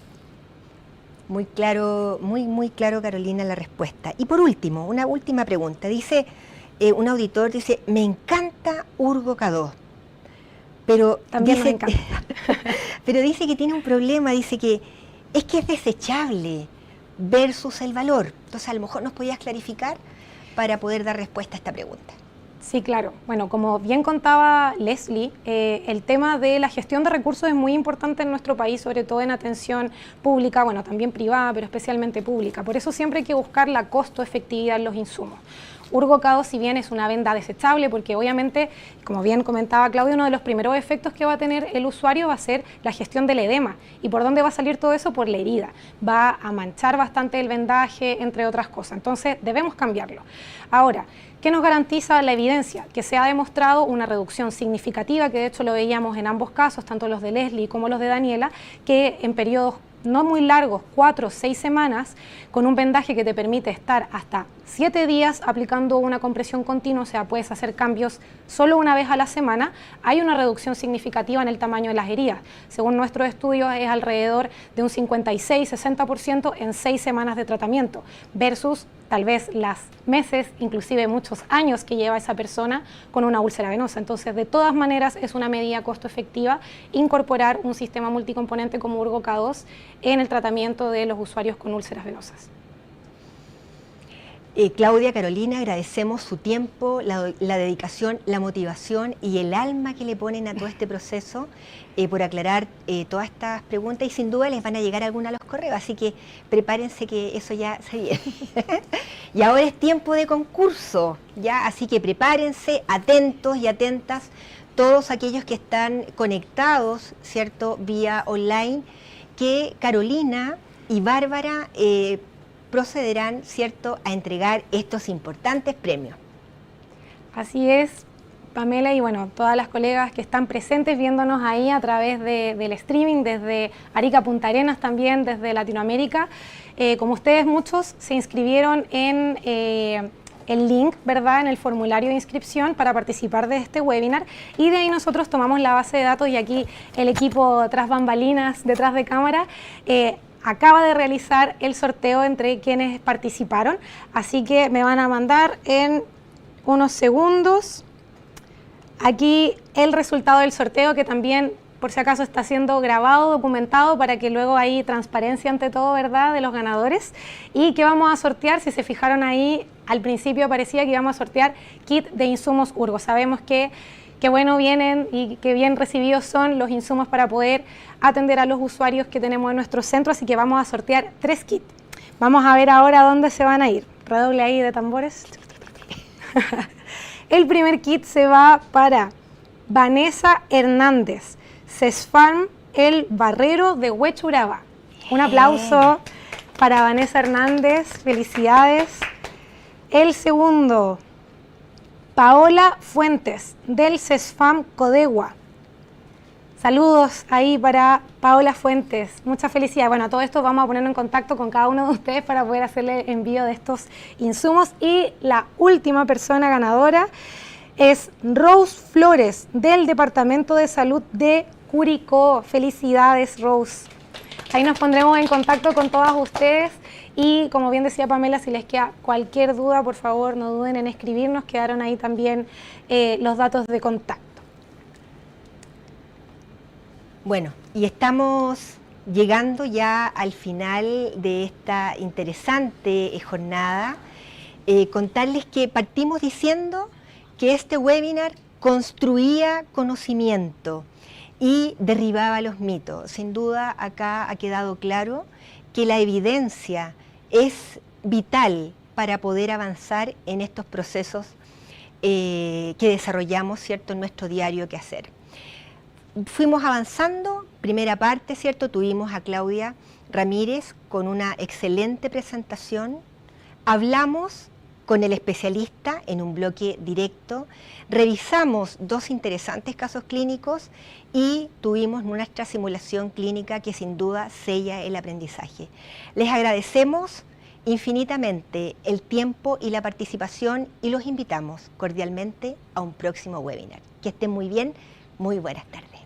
Muy claro, muy claro, Carolina, la respuesta. Y por último, una última pregunta. Dice, un auditor dice: me encanta Urgo K2, pero también dice, me encanta. pero dice que tiene un problema, dice que es desechable versus el valor. Entonces, a lo mejor nos podías clarificar para poder dar respuesta a esta pregunta. Sí, claro. Bueno, como bien contaba Leslie, el tema de la gestión de recursos es muy importante en nuestro país, sobre todo en atención pública, bueno, también privada, pero especialmente pública. Por eso siempre hay que buscar la costo-efectividad en los insumos. Urgo K2, si bien es una venda desechable, porque obviamente, como bien comentaba Claudia, uno de los primeros efectos que va a tener el usuario va a ser la gestión del edema. ¿Y por dónde va a salir todo eso? Por la herida. Va a manchar bastante el vendaje, entre otras cosas. Entonces, debemos cambiarlo. Ahora, ¿qué nos garantiza la evidencia? Que se ha demostrado una reducción significativa, que de hecho lo veíamos en ambos casos, tanto los de Leslie como los de Daniela, que en periodos no muy largos, 4 o 6 semanas, con un vendaje que te permite estar hasta 7 días aplicando una compresión continua, o sea, puedes hacer cambios solo una vez a la semana, hay una reducción significativa en el tamaño de las heridas. Según nuestros estudios, es alrededor de un 56-60% en 6 semanas de tratamiento, versus tal vez las meses, inclusive muchos años que lleva esa persona con una úlcera venosa. Entonces, de todas maneras, es una medida costo efectiva incorporar un sistema multicomponente como Urgo K2 en el tratamiento de los usuarios con úlceras venosas. Claudia, Carolina, agradecemos su tiempo, la dedicación, la motivación y el alma que le ponen a todo este proceso por aclarar todas estas preguntas, y sin duda les van a llegar algunas a los correos, así que prepárense que eso ya se viene. Y ahora es tiempo de concurso, ¿ya? Así que prepárense, atentos y atentas, todos aquellos que están conectados, ¿cierto?, vía online, que Carolina y Bárbara procederán, ¿cierto?, a entregar estos importantes premios. Así es, Pamela, y bueno, todas las colegas que están presentes viéndonos ahí a través del streaming, desde Arica, Punta Arenas, también desde Latinoamérica. Como ustedes, muchos se inscribieron en el link, ¿verdad?, en el formulario de inscripción para participar de este webinar, y de ahí nosotros tomamos la base de datos, y aquí el equipo tras bambalinas, detrás de cámara, acaba de realizar el sorteo entre quienes participaron, así que me van a mandar en unos segundos aquí el resultado del sorteo, que también, por si acaso, está siendo grabado, documentado, para que luego hay transparencia ante todo, ¿verdad?, de los ganadores. Y que vamos a sortear, si se fijaron ahí, al principio aparecía que íbamos a sortear kit de insumos Urgo. Sabemos que bueno vienen y que bien recibidos son los insumos para poder atender a los usuarios que tenemos en nuestro centro, así que vamos a sortear 3 kits. Vamos a ver ahora dónde se van a ir. Redoble ahí de tambores. El primer kit se va para Vanessa Hernández, CESFAM El Barrero de Huechuraba. Un aplauso para Vanessa Hernández, felicidades. El segundo, Paola Fuentes, del CESFAM Codegua. Saludos ahí para Paola Fuentes, muchas felicidades. Bueno, a todo esto vamos a ponernos en contacto con cada uno de ustedes para poder hacerle envío de estos insumos. Y la última persona ganadora es Rose Flores, del Departamento de Salud de Curicó. Felicidades, Rose. Ahí nos pondremos en contacto con todas ustedes y, como bien decía Pamela, si les queda cualquier duda, por favor, no duden en escribirnos. Quedaron ahí también los datos de contacto. Bueno, y estamos llegando ya al final de esta interesante jornada. Contarles que partimos diciendo que este webinar construía conocimiento y derribaba los mitos. Sin duda acá ha quedado claro que la evidencia es vital para poder avanzar en estos procesos que desarrollamos, ¿cierto?, en nuestro diario quehacer. Fuimos avanzando, primera parte, ¿cierto? Tuvimos a Claudia Ramírez con una excelente presentación. Hablamos con el especialista en un bloque directo, revisamos 2 interesantes casos clínicos y tuvimos nuestra simulación clínica que sin duda sella el aprendizaje. Les agradecemos infinitamente el tiempo y la participación y los invitamos cordialmente a un próximo webinar. Que estén muy bien, muy buenas tardes.